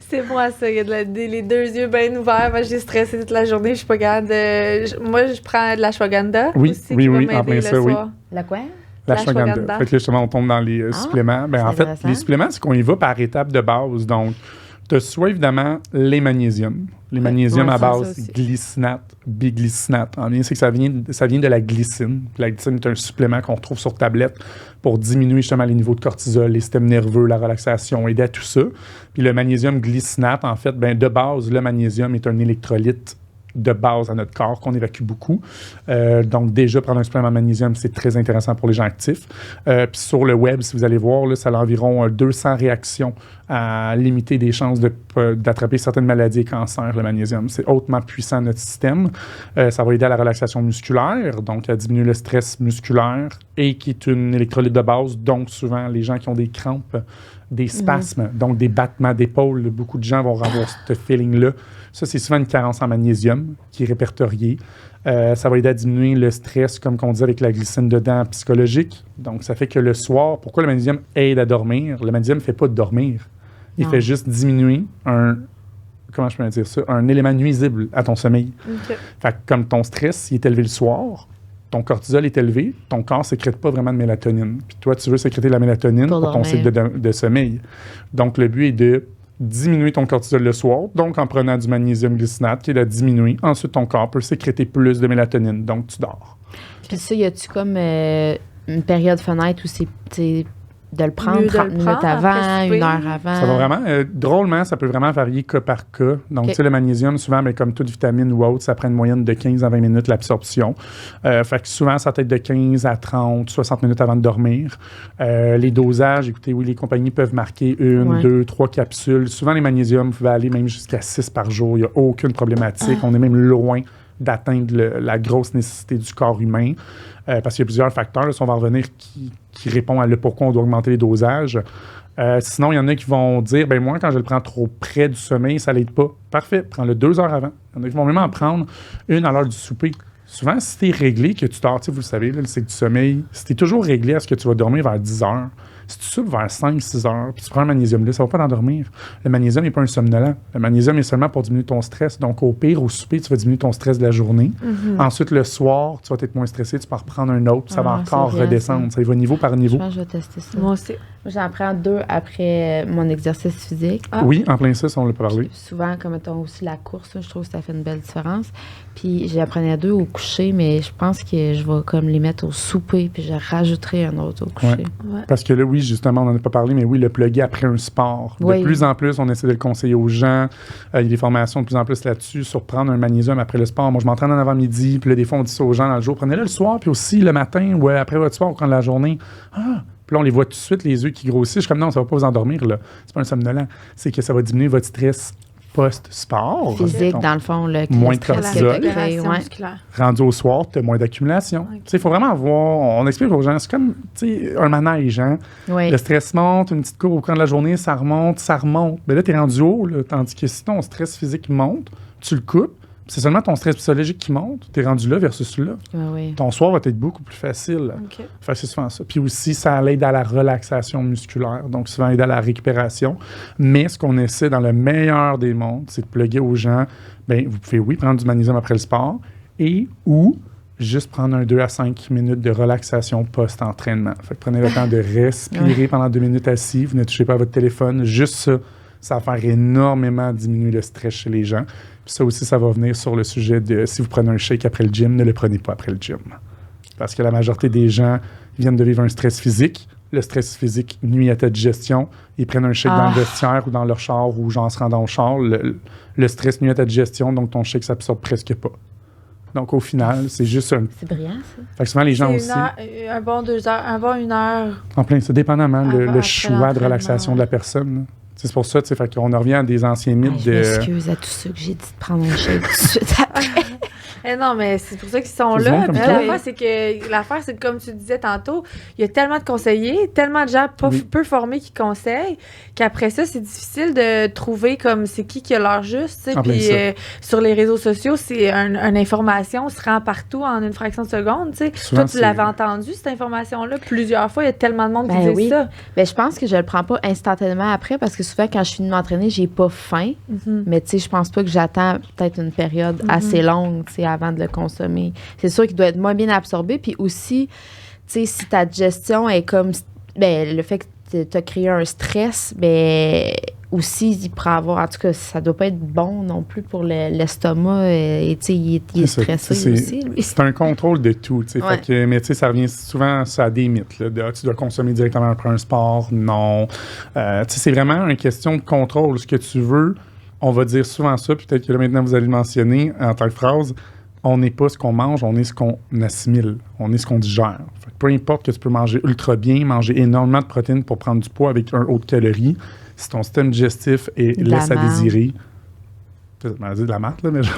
C'est moi, ça. Il y a les deux yeux bien ouverts. Moi, j'ai stressé toute la journée. Je suis pas capable de... Moi, je prends de l'ashwagandha. Oui, aussi, oui, qui va oui. m'aider le soir. La quoi? L'ashwagandha. Fait que là, justement, on tombe dans les suppléments. Ben, en fait, les suppléments, c'est qu'on y va par étapes de base. Donc, tu as soit, évidemment, les magnésiums. Les magnésiums à base glycinate, biglycinate. En bien, c'est que ça vient de la glycine. La glycine est un supplément qu'on retrouve sur tablette pour diminuer justement les niveaux de cortisol, les systèmes nerveux, la relaxation, aider à tout ça. Puis le magnésium glycinate, en fait, de base, le magnésium est un électrolyte de base à notre corps qu'on évacue beaucoup. Donc, déjà, prendre un supplément de magnésium, c'est très intéressant pour les gens actifs. Puis sur le web, si vous allez voir, là, ça a environ 200 réactions à limiter des chances d'attraper certaines maladies et cancers, le magnésium. C'est hautement puissant notre système. Ça va aider à la relaxation musculaire, donc à diminuer le stress musculaire, et qui est une électrolyte de base. Donc, souvent, les gens qui ont des crampes, des spasmes, donc des battements d'épaule, beaucoup de gens vont avoir ce feeling-là. Ça, c'est souvent une carence en magnésium qui est répertoriée. Ça va aider à diminuer le stress, comme on dit avec la glycine dedans, psychologique. Donc, ça fait que le soir, pourquoi le magnésium aide à dormir? Le magnésium ne fait pas dormir. Il fait juste diminuer comment je peux dire ça? Un élément nuisible à ton sommeil. Okay. Fait que comme ton stress, il est élevé le soir, ton cortisol est élevé, ton corps ne sécrète pas vraiment de mélatonine. Puis toi, tu veux sécréter la mélatonine pour ton cycle de sommeil. Donc, le but est de diminuer ton cortisol le soir, donc en prenant du magnésium glycinate qui est de diminuer. Ensuite, ton corps peut sécréter plus de mélatonine, donc tu dors. Puis ça, y a-tu comme une période fenêtre où c'est de le prendre 30 minutes avant, 1 heure avant? Ça va vraiment, drôlement, ça peut vraiment varier cas par cas. Donc, tu sais, le magnésium, souvent, mais comme toute vitamine ou autre, ça prend une moyenne de 15 à 20 minutes l'absorption. Fait que souvent, ça peut être de 15 à 30, 60 minutes avant de dormir. Les dosages, écoutez, oui, les compagnies peuvent marquer 1, 2, 3 capsules. Souvent, les magnésiums peuvent aller même jusqu'à 6 par jour. Il n'y a aucune problématique. On est même loin d'atteindre la grosse nécessité du corps humain. Parce qu'il y a plusieurs facteurs, là, si on va revenir, qui répondent à pourquoi on doit augmenter les dosages. Sinon, il y en a qui vont dire, ben moi, quand je le prends trop près du sommeil, ça l'aide pas. Parfait, prends-le 2 heures avant. Il y en a qui vont même en prendre 1 à l'heure du souper. Souvent, si tu es réglé, que tu dors, vous le savez, là, le cycle du sommeil, si tu es toujours réglé à ce que tu vas dormir vers 10 heures, si tu soupes vers 5-6 heures, puis tu prends le magnésium là, ça ne va pas t'endormir. Le magnésium n'est pas un somnolent. Le magnésium est seulement pour diminuer ton stress. Donc, au pire, au souper, tu vas diminuer ton stress de la journée. Ensuite, le soir, tu vas être moins stressé, tu peux en reprendre un autre, ça va encore redescendre. Ça va niveau par niveau. Je pense que je vais tester ça. Moi aussi. J'en prends 2 après mon exercice physique. Oui, en plein ça, si on ne l'a pas parlé. Souvent, comme mettons aussi la course, je trouve que ça fait une belle différence. Puis j'en prenais 2 au coucher, mais je pense que je vais comme les mettre au souper, puis je rajouterai un autre au coucher. Ouais. Parce que là, oui, justement, on n'en a pas parlé, mais oui, le plugger après un sport. De plus en plus, on essaie de le conseiller aux gens. Il y a des formations de plus en plus là-dessus sur prendre un magnésium après le sport. Moi, je m'entraîne en avant-midi, puis là, des fois, on dit ça aux gens dans le jour. Prenez-le le soir, puis aussi le matin ou après votre sport, au cours de la journée. Puis là, on les voit tout de suite, les yeux qui grossissent. Je suis comme, non, ça ne va pas vous endormir, là. C'est pas un somnolent. C'est que ça va diminuer votre stress post-sport. Physique, dans le fond, moins de cortisol. Rendu au soir, tu as moins d'accumulation. Il faut vraiment voir, on explique aux gens, c'est comme un manège. Hein? Oui. Le stress monte, une petite courbe au cours de la journée, ça remonte. Mais là, tu es rendu haut, là, tandis que si ton stress physique monte, tu le coupes, c'est seulement ton stress psychologique qui monte. Tu es rendu là versus là. Ton soir va être beaucoup plus facile. Fait que c'est souvent ça. Puis aussi, ça aide à la relaxation musculaire. Donc, souvent, aide à la récupération. Mais ce qu'on essaie dans le meilleur des mondes, c'est de plugger aux gens, bien, vous pouvez, prendre du magnésium après le sport ou juste prendre 2 à 5 minutes de relaxation post-entraînement. Fait que prenez le temps de respirer pendant 2 minutes assis. Vous ne touchez pas à votre téléphone. Juste ça va faire énormément diminuer le stress chez les gens. Puis ça aussi, ça va venir sur le sujet de si vous prenez un shake après le gym, ne le prenez pas après le gym. Parce que la majorité des gens viennent de vivre un stress physique. Le stress physique nuit à ta digestion. Ils prennent un shake dans le vestiaire ou dans leur char ou en se rendant au char. Le stress nuit à ta digestion, donc ton shake s'absorbe presque pas. Donc, au final, c'est juste un... C'est brillant, ça. Fait que souvent, les gens aussi... un bon 2 heures, un bon 1 heure. En plein, c'est dépendamment le choix de relaxation de la personne. Là. C'est pour ça, fait qu'on en revient à des anciens mythes je m'excuse à tous ceux que j'ai dit de prendre un shake tout de suite après. Non, mais c'est pour ça qu'ils sont là. L'affaire, c'est que, comme tu disais tantôt, il y a tellement de conseillers, tellement de gens peu formés qui conseillent, qu'après ça, c'est difficile de trouver comme c'est qui a l'heure juste. Puis sur les réseaux sociaux, c'est une information se rend partout en une fraction de seconde. Toi, tu l'avais entendu, cette information-là, plusieurs fois. Il y a tellement de monde qui dit ça. Ben, je pense que je le prends pas instantanément après, parce que souvent, quand je finis de m'entraîner, j'ai pas faim. Mais je pense pas que j'attends peut-être une période assez longue, avant de le consommer. C'est sûr qu'il doit être moins bien absorbé. Puis aussi, si ta digestion est comme... Ben, le fait que tu as créé un stress, ben aussi, il pourrait avoir... En tout cas, ça doit pas être bon non plus pour l'estomac. Et il est stressé aussi. Lui. C'est un contrôle de tout. Mais ça revient souvent à des mythes. Là, tu dois consommer directement après un sport. Non. C'est vraiment une question de contrôle. Ce que tu veux... on va dire souvent ça, puis peut-être que là, maintenant, vous allez le mentionner en tant que phrase, on n'est pas ce qu'on mange, on est ce qu'on assimile, on est ce qu'on digère. Fait que peu importe que tu peux manger ultra bien, manger énormément de protéines pour prendre du poids avec un haut de calories, si ton système digestif laisse à désirer, je m'en dit de la marque, là, mais je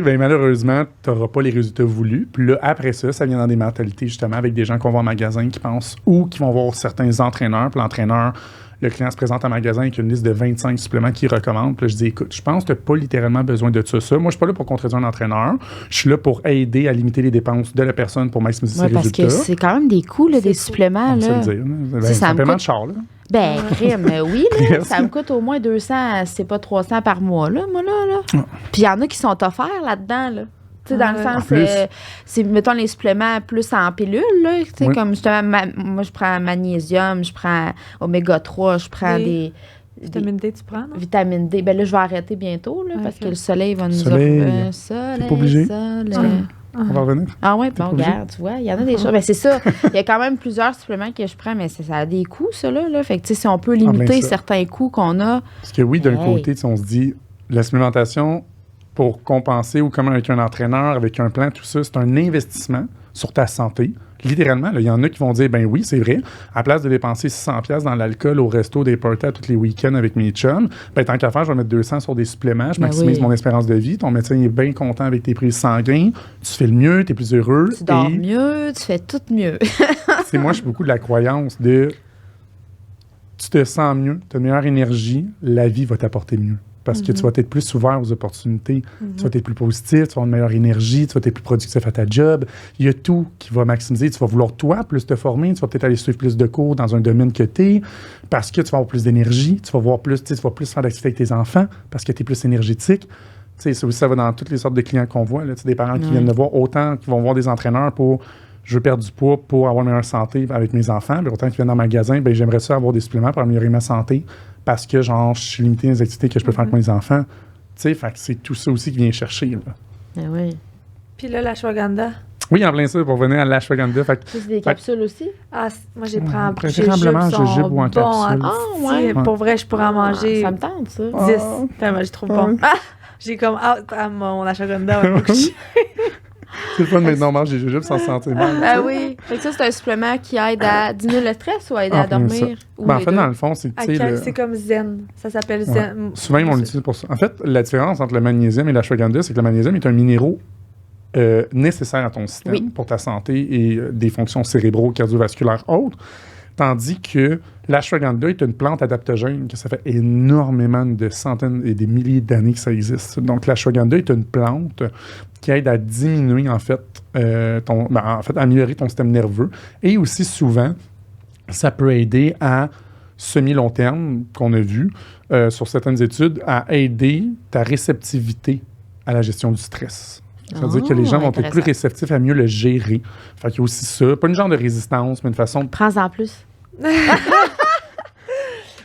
vais malheureusement, tu n'auras pas les résultats voulus. Puis là, après ça, ça vient dans des mentalités, justement, avec des gens qu'on voit en magasin qui pensent ou qui vont voir certains entraîneurs. Puis l'entraîneur, le client se présente en magasin avec une liste de 25 suppléments qu'il recommande. Puis là, je dis, écoute, je pense que tu n'as pas littéralement besoin de ça. Moi, je ne suis pas là pour contredire un entraîneur. Je suis là pour aider à limiter les dépenses de la personne pour maximiser ses résultats. Parce que c'est quand même des coûts, là, des suppléments. On là. le dire. C'est un paiement de char, là. Ben, crime, oui, là, ça me coûte au moins 200, c'est pas 300 par mois, là, moi, là. Puis il y en a qui sont offerts là-dedans, là. Tu sais, dans le sens, c'est, mettons, les suppléments plus en pilule, là. Tu sais, comme justement, moi, je prends magnésium, je prends oméga 3, je prends des... Vitamine D, tu prends, non? Vitamine D. Ben là, je vais arrêter bientôt, là, parce que le soleil va nous offrir... Soleil, pas obligé. On va revenir. Ah ouais, bon, regarde, tu vois, il y en a des choses. Ben c'est ça. Il y a quand même plusieurs suppléments que je prends, mais ça a des coûts, ça, là. Fait que, tu sais, si on peut limiter certains coûts qu'on a... Parce que oui, d'un côté, on se dit, la supplémentation, pour compenser ou comme avec un entraîneur, avec un plan, tout ça, c'est un investissement sur ta santé. Littéralement, il y en a qui vont dire, ben oui, c'est vrai, à place de dépenser 600$ dans l'alcool au resto, des parties tous les week-ends avec mes chums, ben tant qu'à faire, je vais mettre 200 sur des suppléments, je maximise mon espérance de vie, ton médecin est bien content avec tes prises sanguines, tu fais le mieux, tu es plus heureux. Tu dors mieux, tu fais tout mieux. Moi, je suis beaucoup de la croyance de tu te sens mieux, tu as une meilleure énergie, la vie va t'apporter mieux. Parce que tu vas être plus ouvert aux opportunités, tu vas être plus positif, tu vas avoir une meilleure énergie, tu vas être plus productif à ta job. Il y a tout qui va maximiser. Tu vas vouloir, toi, plus te former, tu vas peut-être aller suivre plus de cours dans un domaine que tu es, parce que tu vas avoir plus d'énergie, tu vas voir plus, tu vas plus faire d'activité avec tes enfants, parce que tu es plus énergétique. Ça va dans toutes les sortes de clients qu'on voit. Là, des parents qui viennent me voir, autant qui vont voir des entraîneurs pour je veux perdre du poids pour avoir une meilleure santé avec mes enfants, mais autant qu'ils viennent dans le magasin, ben j'aimerais ça avoir des suppléments pour améliorer ma santé parce que, genre, je suis limité dans les activités que je peux faire avec mes enfants. Tu sais, fait que c'est tout ça aussi qui vient chercher, là. Ah oui. Puis là, l'ashwagandha. Oui, en plein ça, pour venir à l'ashwagandha. C'est des capsules aussi? Ah, moi, j'ai pris en préférablement jujube ou en capsule. Ah, ouais. Pour vrai, je pourrais en manger. Ça me tente, ça. 10. Tellement, je trouve bon. J'ai comme mon ashwagandha. C'est le fun maintenant, on mange des jujubes sans se sentir mal. Ah oui. Fait que ça, c'est un supplément qui aide à diminuer le stress ou à aider à dormir? En fait, dans le fond, c'est... C'est comme zen. Ça s'appelle zen. Souvent, ils vont l'utiliser pour ça. En fait, la différence entre le magnésium et l'ashwagandha, c'est que le magnésium est un minéraux nécessaire à ton système pour ta santé et des fonctions cérébraux, cardiovasculaires, autres. Tandis que l'ashwagandha est une plante adaptogène, que ça fait énormément de centaines et des milliers d'années que ça existe. Donc, l'ashwagandha est une plante qui aide à diminuer, en fait, améliorer ton système nerveux. Et aussi, souvent, ça peut aider à semi-long terme, qu'on a vu sur certaines études, à aider ta réceptivité à la gestion du stress. Ça veut dire que les gens vont être plus réceptifs à mieux le gérer. Fait qu'il y a aussi ça. Pas une genre de résistance, mais une façon... Prends-en plus.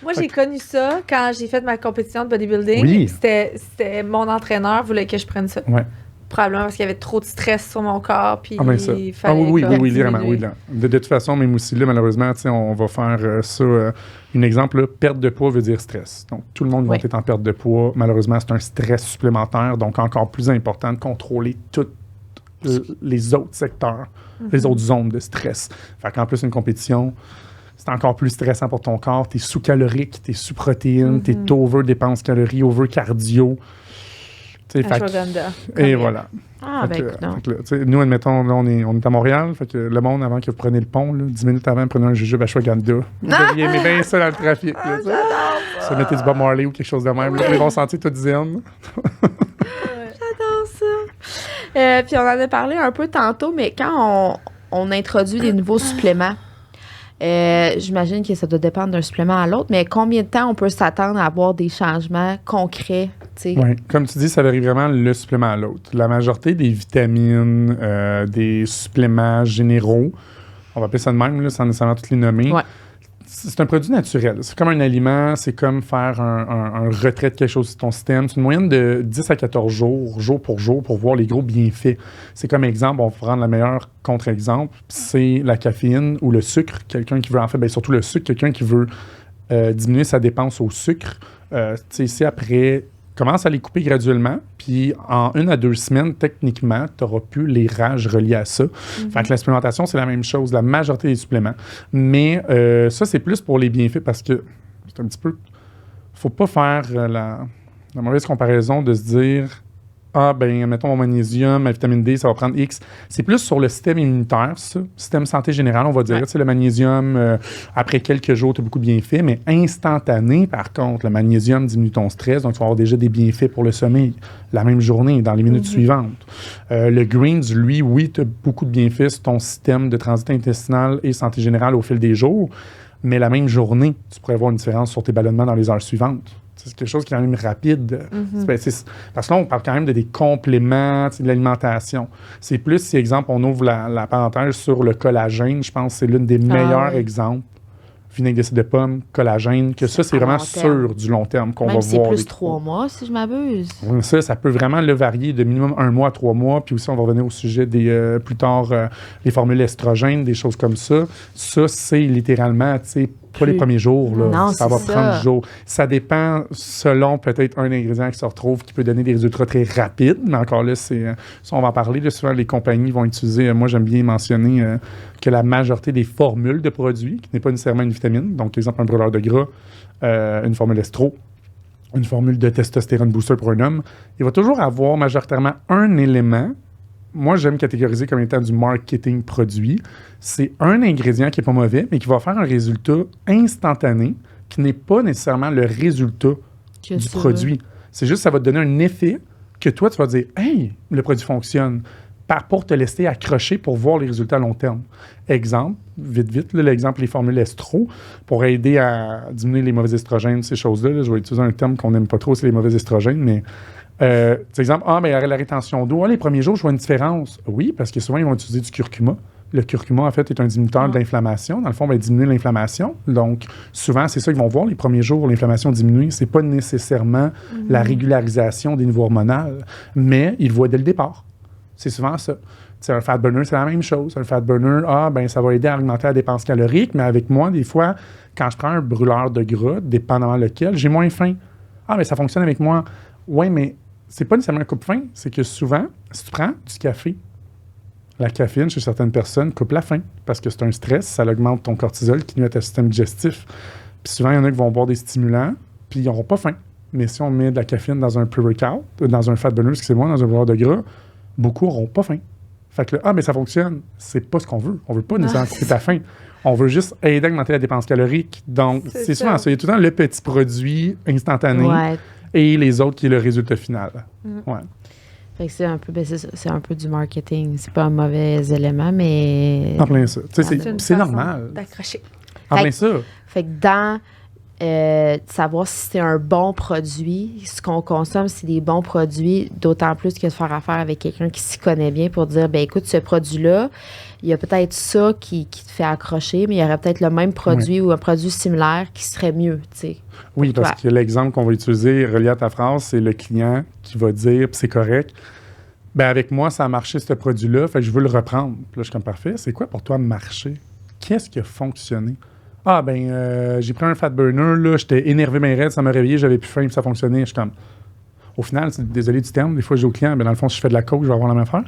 Moi, j'ai connu ça quand j'ai fait ma compétition de bodybuilding. Oui. C'était mon entraîneur voulait que je prenne ça. Ouais. Probablement parce qu'il y avait trop de stress sur mon corps. Puis il fallait oui, vraiment. Oui, de toute façon, même aussi là, malheureusement, on va faire ça. Un exemple, là, perte de poids veut dire stress. Donc, tout le monde va être en perte de poids. Malheureusement, c'est un stress supplémentaire. Donc, encore plus important de contrôler tous les autres secteurs, les autres zones de stress. Fait qu'en plus, une compétition, c'est encore plus stressant pour ton corps. Tu es sous-calorique, tu es sous-protéines, tu es over-dépenses calories, over-cardio. Et voilà. Ah, ben écoute, non. Nous, admettons, là, on est à Montréal. Fait que le monde, avant que vous preniez le pont, là, 10 minutes avant, prenez un jujube ashwagandha. Vous devriez aimer bien ça dans le trafic. Ça mettez du Bob Marley ou quelque chose de même. Là, ils vont sentir toute zen. J'adore ça. Puis on en a parlé un peu tantôt, mais quand on introduit des nouveaux suppléments, j'imagine que ça doit dépendre d'un supplément à l'autre, mais combien de temps on peut s'attendre à avoir des changements concrets? Oui, comme tu dis, ça varie vraiment le supplément à l'autre. La majorité des vitamines, des suppléments généraux, on va appeler ça de même, là, sans nécessairement toutes les nommer, c'est un produit naturel. C'est comme un aliment, c'est comme faire un retrait de quelque chose sur ton système. C'est une moyenne de 10 à 14 jours, jour pour jour, pour voir les gros bienfaits. C'est comme exemple, on va prendre la meilleure contre-exemple, c'est la caféine ou le sucre. Quelqu'un qui veut, en fait, surtout le sucre, quelqu'un qui veut diminuer sa dépense au sucre. Ici, après, commence à les couper graduellement, puis en 1 à 2 semaines, techniquement, tu n'auras plus les rages reliés à ça. Fait que la supplémentation, c'est la même chose, la majorité des suppléments. Mais ça, c'est plus pour les bienfaits parce que c'est un petit peu... Faut pas faire la mauvaise comparaison de se dire... Ah, ben, mettons mon magnésium, ma vitamine D, ça va prendre X. C'est plus sur le système immunitaire, ça. Système santé générale, on va dire. Le magnésium, après quelques jours, tu as beaucoup de bienfaits, mais instantané, par contre, le magnésium diminue ton stress, donc tu vas avoir déjà des bienfaits pour le sommeil la même journée, dans les minutes suivantes. Le greens, lui, oui, tu as beaucoup de bienfaits sur ton système de transit intestinal et santé générale au fil des jours, mais la même journée, tu pourrais avoir une différence sur tes ballonnements dans les heures suivantes. C'est quelque chose qui est quand même rapide. Parce que là, on parle quand même de des compléments, de l'alimentation. C'est plus, si, exemple, on ouvre la parenthèse sur le collagène, je pense que c'est l'un des meilleurs exemples. Vinaigre d'acide de pomme, collagène, que ça, c'est vraiment sur du long terme qu'on va voir. C'est plus 3 mois, si je m'abuse. Ça peut vraiment le varier de minimum 1 mois à 3 mois. Puis aussi, on va revenir au sujet des plus tard, les formules estrogènes, des choses comme ça. Ça, c'est littéralement, tu sais, pas les premiers jours. Là. Non, ça va prendre du jour. Ça dépend selon peut-être un ingrédient qui se retrouve qui peut donner des résultats très rapides. Mais encore là, ça, on va en parler. Là, souvent, les compagnies vont utiliser, moi, j'aime bien mentionner que la majorité des formules de produits, qui n'est pas nécessairement une vitamine, donc, par exemple, un brûleur de gras, une formule estro, une formule de testostérone booster pour un homme, il va toujours avoir majoritairement un élément. Moi, j'aime catégoriser comme étant du marketing produit. C'est un ingrédient qui n'est pas mauvais, mais qui va faire un résultat instantané qui n'est pas nécessairement le résultat du produit. C'est juste que ça va te donner un effet que toi, tu vas dire « Hey, le produit fonctionne » pour te laisser accrocher pour voir les résultats à long terme. Exemple, vite, là, l'exemple, les formules estro, pour aider à diminuer les mauvais estrogènes, ces choses-là. Là, je vais utiliser un terme qu'on n'aime pas trop, c'est les mauvais estrogènes, mais... exemple, la rétention d'eau, les premiers jours, je vois une différence. Oui, parce que souvent, ils vont utiliser du curcuma. Le curcuma, en fait, est un diminuteur de l'inflammation. Dans le fond, on va diminuer l'inflammation. Donc, souvent, c'est ça qu'ils vont voir. Les premiers jours, l'inflammation diminue. C'est pas nécessairement la régularisation des niveaux hormonaux, mais ils le voient dès le départ. C'est souvent ça. T'sais, un fat burner, c'est la même chose. Un fat burner, ça va aider à augmenter la dépense calorique, mais avec moi, des fois, quand je prends un brûleur de gras, dépendamment lequel, j'ai moins faim. Mais ça fonctionne avec moi. Oui, mais c'est pas nécessairement un coupe-faim. C'est que souvent, si tu prends du café, la caféine, chez certaines personnes, coupe la faim parce que c'est un stress, ça augmente ton cortisol qui nuit à ton système digestif. Puis souvent, il y en a qui vont boire des stimulants, puis ils n'auront pas faim. Mais si on met de la caféine dans un pre-workout, dans un fat burner, excusez-moi, dans un brûleur de gras, beaucoup n'auront pas faim. Fait que là, mais ça fonctionne. C'est pas ce qu'on veut. On veut pas nécessairement couper ta faim. On veut juste aider à augmenter la dépense calorique. Donc, c'est souvent ça. Il y a tout le temps le petit produit instantané et les autres qui est le résultat final. Ouais. Fait que c'est un peu, c'est un peu du marketing. C'est pas un mauvais élément, mais... En plein ça. C'est normal. D'accrocher. En plein ça. Fait que dans... savoir si c'est un bon produit, ce qu'on consomme, c'est des bons produits, d'autant plus que de faire affaire avec quelqu'un qui s'y connaît bien pour dire, écoute, ce produit-là, il y a peut-être ça qui te fait accrocher, mais il y aurait peut-être le même produit ou un produit similaire qui serait mieux, tu sais. Oui, parce que l'exemple qu'on va utiliser relié à ta phrase, c'est le client qui va dire, puis c'est correct, avec moi, ça a marché ce produit-là, fait que je veux le reprendre. Puis là, je suis comme parfait, c'est quoi pour toi marcher? Qu'est-ce qui a fonctionné? J'ai pris un fat burner, là, j'étais énervé, mais raide, ça m'a réveillé, j'avais plus faim, puis ça fonctionnait. Je suis comme... Au final, désolé du terme, des fois, je dis au client, dans le fond, si je fais de la coke, je vais avoir la même affaire.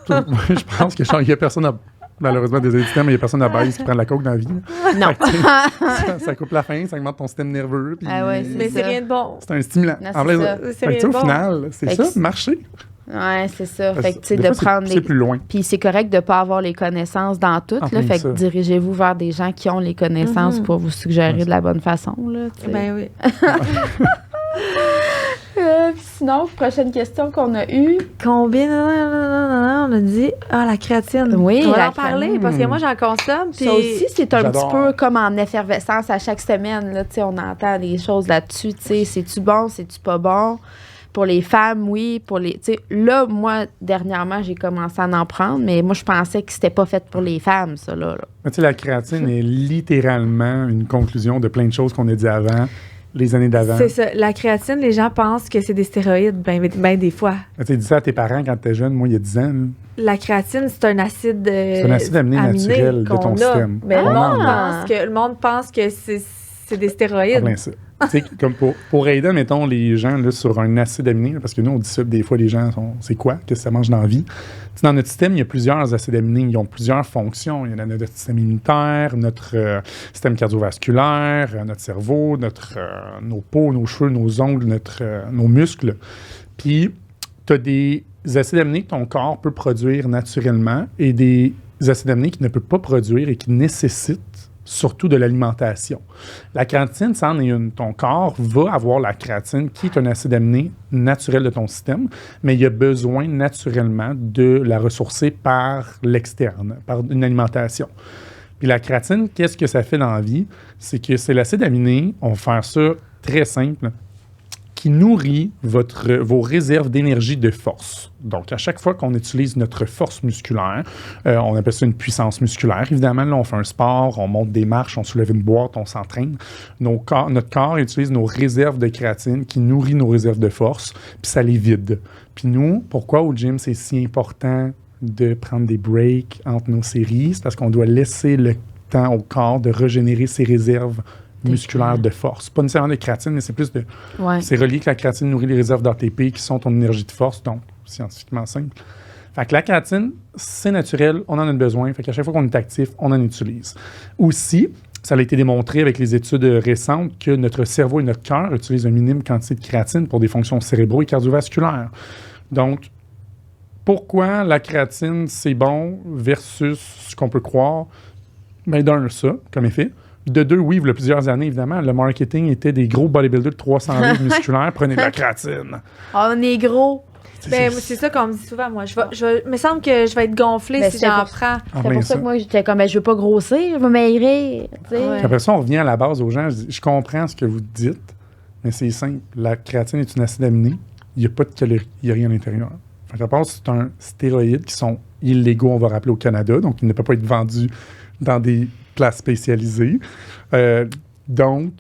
Je pense que il y a personne malheureusement, désolé du terme, mais il y a personne à base qui prend de la coke dans la vie. Non. Ça coupe la faim, ça augmente ton système nerveux. Puis mais c'est rien de bon. C'est un stimulant. C'est rien de bon. Au final, c'est ça, marcher. Oui, c'est ça. Fait que, tu sais, de prendre c'est plus loin. Puis c'est correct de ne pas avoir les connaissances dans tout. Là, fait que dirigez-vous vers des gens qui ont les connaissances pour vous suggérer de la bonne façon. Là, oui. Sinon, prochaine question qu'on a eue. Combien? On a dit, la créatine. Oui, on va en parler parce que moi, j'en consomme. Ça aussi, c'est un petit peu comme en effervescence à chaque semaine. Là, on entend des choses là-dessus. C'est-tu bon, c'est-tu pas bon? Pour les femmes, oui. Pour les, là, moi, dernièrement, j'ai commencé à en prendre, mais moi, je pensais que c'était pas fait pour les femmes, ça, là. La créatine est littéralement une conclusion de plein de choses qu'on a dit avant. les années d'avant. C'est ça. La créatine, les gens pensent que c'est des stéroïdes, ben des fois. Tu dis ça à tes parents quand tu étais jeune, moi, il y a 10 ans. Là. La créatine, c'est un acide aminé naturel de ton système. Mais le monde pense que c'est des stéroïdes. Comme pour aider, mettons, les gens là, sur un acide aminé, parce que nous, on dit ça, des fois, les gens c'est quoi? Qu'est-ce que ça mange dans la vie? T'sais, dans notre système, il y a plusieurs acides aminés. Ils ont plusieurs fonctions. Il y a notre système immunitaire, notre système cardiovasculaire, notre cerveau, nos peaux, nos cheveux, nos ongles, nos muscles. Puis, tu as des acides aminés que ton corps peut produire naturellement et des acides aminés qu'il ne peut pas produire et qui nécessitent surtout de l'alimentation. La créatine, ça en est une. Ton corps va avoir la créatine, qui est un acide aminé naturel de ton système, mais il a besoin naturellement de la ressourcer par l'externe, par une alimentation. Puis la créatine, qu'est-ce que ça fait dans la vie? C'est que c'est l'acide aminé, on va faire ça très simple, qui nourrit vos réserves d'énergie de force. Donc, à chaque fois qu'on utilise notre force musculaire, on appelle ça une puissance musculaire. Évidemment, là, on fait un sport, on monte des marches, on soulève une boîte, on s'entraîne. Notre corps utilise nos réserves de créatine qui nourrit nos réserves de force, puis ça les vide. Puis nous, pourquoi au gym, c'est si important de prendre des breaks entre nos séries? C'est parce qu'on doit laisser le temps au corps de régénérer ses réserves musculaire de force. Pas nécessairement de créatine, mais c'est plus de... Ouais. C'est relié que la créatine nourrit les réserves d'ATP qui sont ton énergie de force, donc scientifiquement simple. Fait que la créatine, c'est naturel, on en a besoin. Fait qu'à chaque fois qu'on est actif, on en utilise. Aussi, ça a été démontré avec les études récentes que notre cerveau et notre cœur utilisent une minime quantité de créatine pour des fonctions cérébraux et cardiovasculaires. Donc, pourquoi la créatine, c'est bon versus ce qu'on peut croire? Bien, d'un, ça, comme effet. De deux, oui, il y a plusieurs années, évidemment, le marketing était des gros bodybuilders de 300 livres musculaires, prenez de la créatine. On est gros. C'est ça qu'on me dit souvent, moi. Il me semble que je vais être gonflée si j'en prends. C'est pour ça que moi, j'étais comme, je veux pas grossir, je veux maigrir. Ouais. Après ça, on revient à la base aux gens. Je comprends ce que vous dites, mais c'est simple. La créatine est une acide aminé. Il n'y a pas de calories, il n'y a rien à l'intérieur. À part, c'est un stéroïde qui sont illégaux, on va rappeler, au Canada, donc il ne peut pas être vendu dans des places spécialisées. Donc,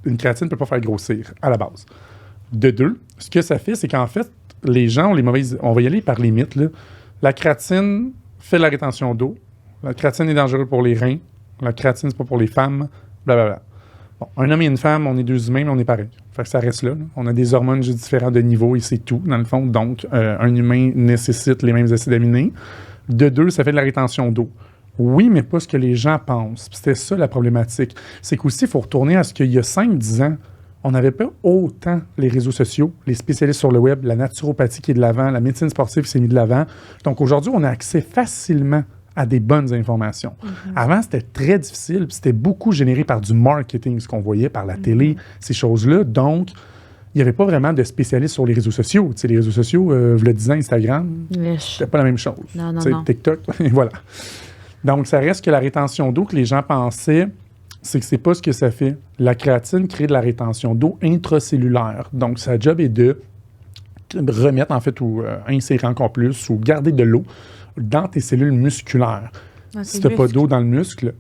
une créatine ne peut pas faire grossir à la base. De deux, ce que ça fait, c'est qu'en fait, les gens ont les mauvaises... On va y aller par les mythes, là. La créatine fait de la rétention d'eau. La créatine est dangereuse pour les reins. La créatine, c'est pas pour les femmes. Blablabla. Bon, un homme et une femme, on est deux humains, mais on est pareil. Fait que ça reste là. On a des hormones juste différents de niveau et c'est tout, dans le fond. Donc, un humain nécessite les mêmes acides aminés. De deux, ça fait de la rétention d'eau. Oui, mais pas ce que les gens pensent. Puis c'était ça la problématique. C'est qu'aussi, il faut retourner à ce qu'il y a 5-10 ans, on n'avait pas autant les réseaux sociaux, les spécialistes sur le web, la naturopathie qui est de l'avant, la médecine sportive qui s'est mise de l'avant. Donc aujourd'hui, on a accès facilement à des bonnes informations. Avant, c'était très difficile, puis c'était beaucoup généré par du marketing, ce qu'on voyait par la télé, ces choses-là. Donc, il n'y avait pas vraiment de spécialistes sur les réseaux sociaux. Tu sais, les réseaux sociaux, le design Instagram, c'était pas la même chose. Non. TikTok, et voilà. Donc, ça reste que la rétention d'eau que les gens pensaient, c'est que c'est pas ce que ça fait. La créatine crée de la rétention d'eau intracellulaire. Donc, sa job est de remettre, en fait, ou insérer encore plus, ou garder de l'eau dans tes cellules musculaires. Si tu n'as pas d'eau dans le muscle,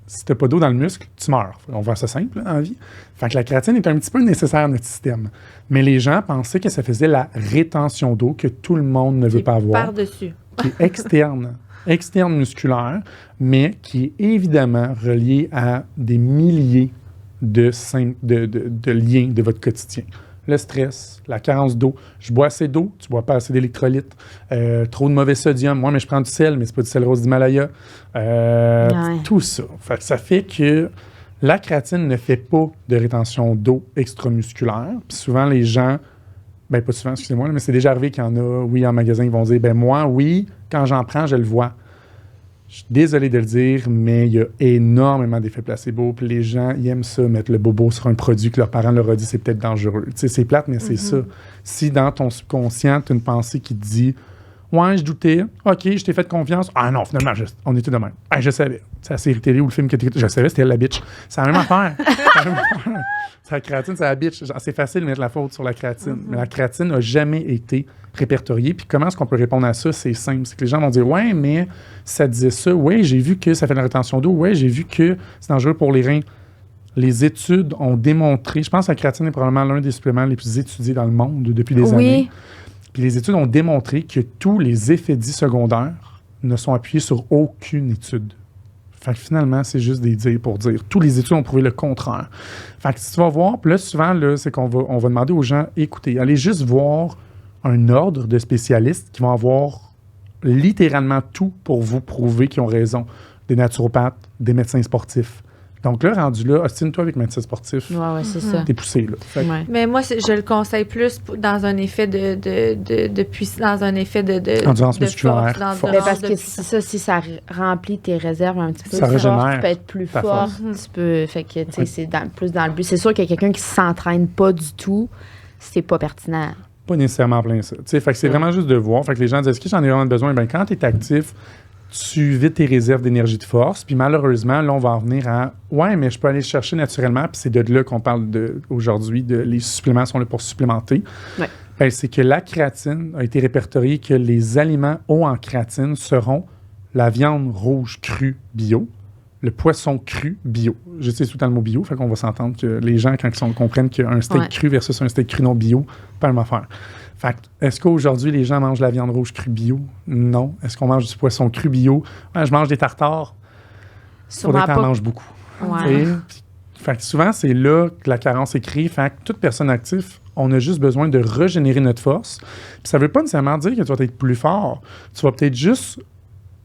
si tu n'as pas d'eau dans le muscle, tu meurs. On voit ça simple en vie. Fait que la créatine est un petit peu nécessaire à notre système. Mais les gens pensaient que ça faisait la rétention d'eau que tout le monde ne veut pas avoir. Par-dessus. Qui est externe musculaire, mais qui est évidemment relié à des milliers de liens de votre quotidien. Le stress, la carence d'eau. Je bois assez d'eau, tu bois pas assez d'électrolytes. Trop de mauvais sodium. Moi, mais je prends du sel, mais c'est pas du sel rose d'Himalaya. Tout ça. Fait que ça fait que la créatine ne fait pas de rétention d'eau extramusculaire. Puis souvent, les gens... Ben pas souvent, excusez-moi, mais c'est déjà arrivé qu'il y en a, oui, en magasin, ils vont dire, ben moi, oui, quand j'en prends, je le vois. Je suis désolé de le dire, mais il y a énormément d'effets placebo. Puis les gens, ils aiment ça, mettre le bobo sur un produit que leurs parents leur ont dit, c'est peut-être dangereux. Tu sais, c'est plate, mais c'est ça. Si dans ton subconscient, tu as une pensée qui te dit, ouais, je doutais, OK, je t'ai fait confiance. Ah non, finalement, on était de même. Ah, je savais. C'est la série télé ou le film que je savais, c'était elle la bitch. C'est la même affaire. C'est la créatine, c'est la bitch. Genre, c'est facile de mettre la faute sur la créatine. Mais la créatine n'a jamais été répertoriée. Puis comment est-ce qu'on peut répondre à ça? C'est simple. C'est que les gens vont dire, ouais, mais ça disait ça. Ouais, j'ai vu que ça fait de la rétention d'eau. Ouais, j'ai vu que c'est dangereux pour les reins. Les études ont démontré, je pense que la créatine est probablement l'un des suppléments les plus étudiés dans le monde depuis des années. Puis les études ont démontré que tous les effets dits secondaires ne sont appuyés sur aucune étude. Fait que finalement, c'est juste des dires pour dire. Tous les études ont prouvé le contraire. Fait que si tu vas voir, puis là, souvent, là, c'est qu'on va demander aux gens, écoutez, allez juste voir un ordre de spécialistes qui vont avoir littéralement tout pour vous prouver qu'ils ont raison. Des naturopathes, des médecins sportifs. Donc là, rendu là, ostine-toi avec médecin sportif. Oui, c'est ça. T'es poussé, là. Mais moi, je le conseille plus dans un effet de puissance, dans un effet de endurance musculaire. Parce que ça, si ça remplit tes réserves un petit peu, ça régénère, tu peux être plus fort. Tu peux, fait que, tu sais, c'est plus dans le but. C'est sûr qu'il y a quelqu'un qui s'entraîne pas du tout, c'est pas pertinent. Pas nécessairement plein ça. Fait que c'est vraiment juste de voir. Fait que les gens disent, est-ce que j'en ai vraiment besoin? Ben, quand tu es actif, tu vides tes réserves d'énergie de force. Puis malheureusement, là, on va en venir à ouais, mais je peux aller chercher naturellement. Puis c'est de là qu'on parle aujourd'hui, les suppléments sont là pour supplémenter. Ouais. Ben, c'est que la créatine a été répertoriée que les aliments hauts en créatine seront la viande rouge crue bio, le poisson cru bio. Je sais tout le temps le mot bio, fait qu'on va s'entendre que les gens, quand ils comprennent qu'un steak cru versus un steak cru non bio, pas la même affaire. Fait que, est-ce qu'aujourd'hui, les gens mangent la viande rouge crue bio? Non. Est-ce qu'on mange du poisson cru bio? Ouais, je mange des tartares. Il faudrait que tu en manges beaucoup. Ouais. Fait que souvent, c'est là que la carence écrit. Fait que toute personne active, on a juste besoin de régénérer notre force. Puis ça ne veut pas nécessairement dire que tu vas être plus fort. Tu vas peut-être juste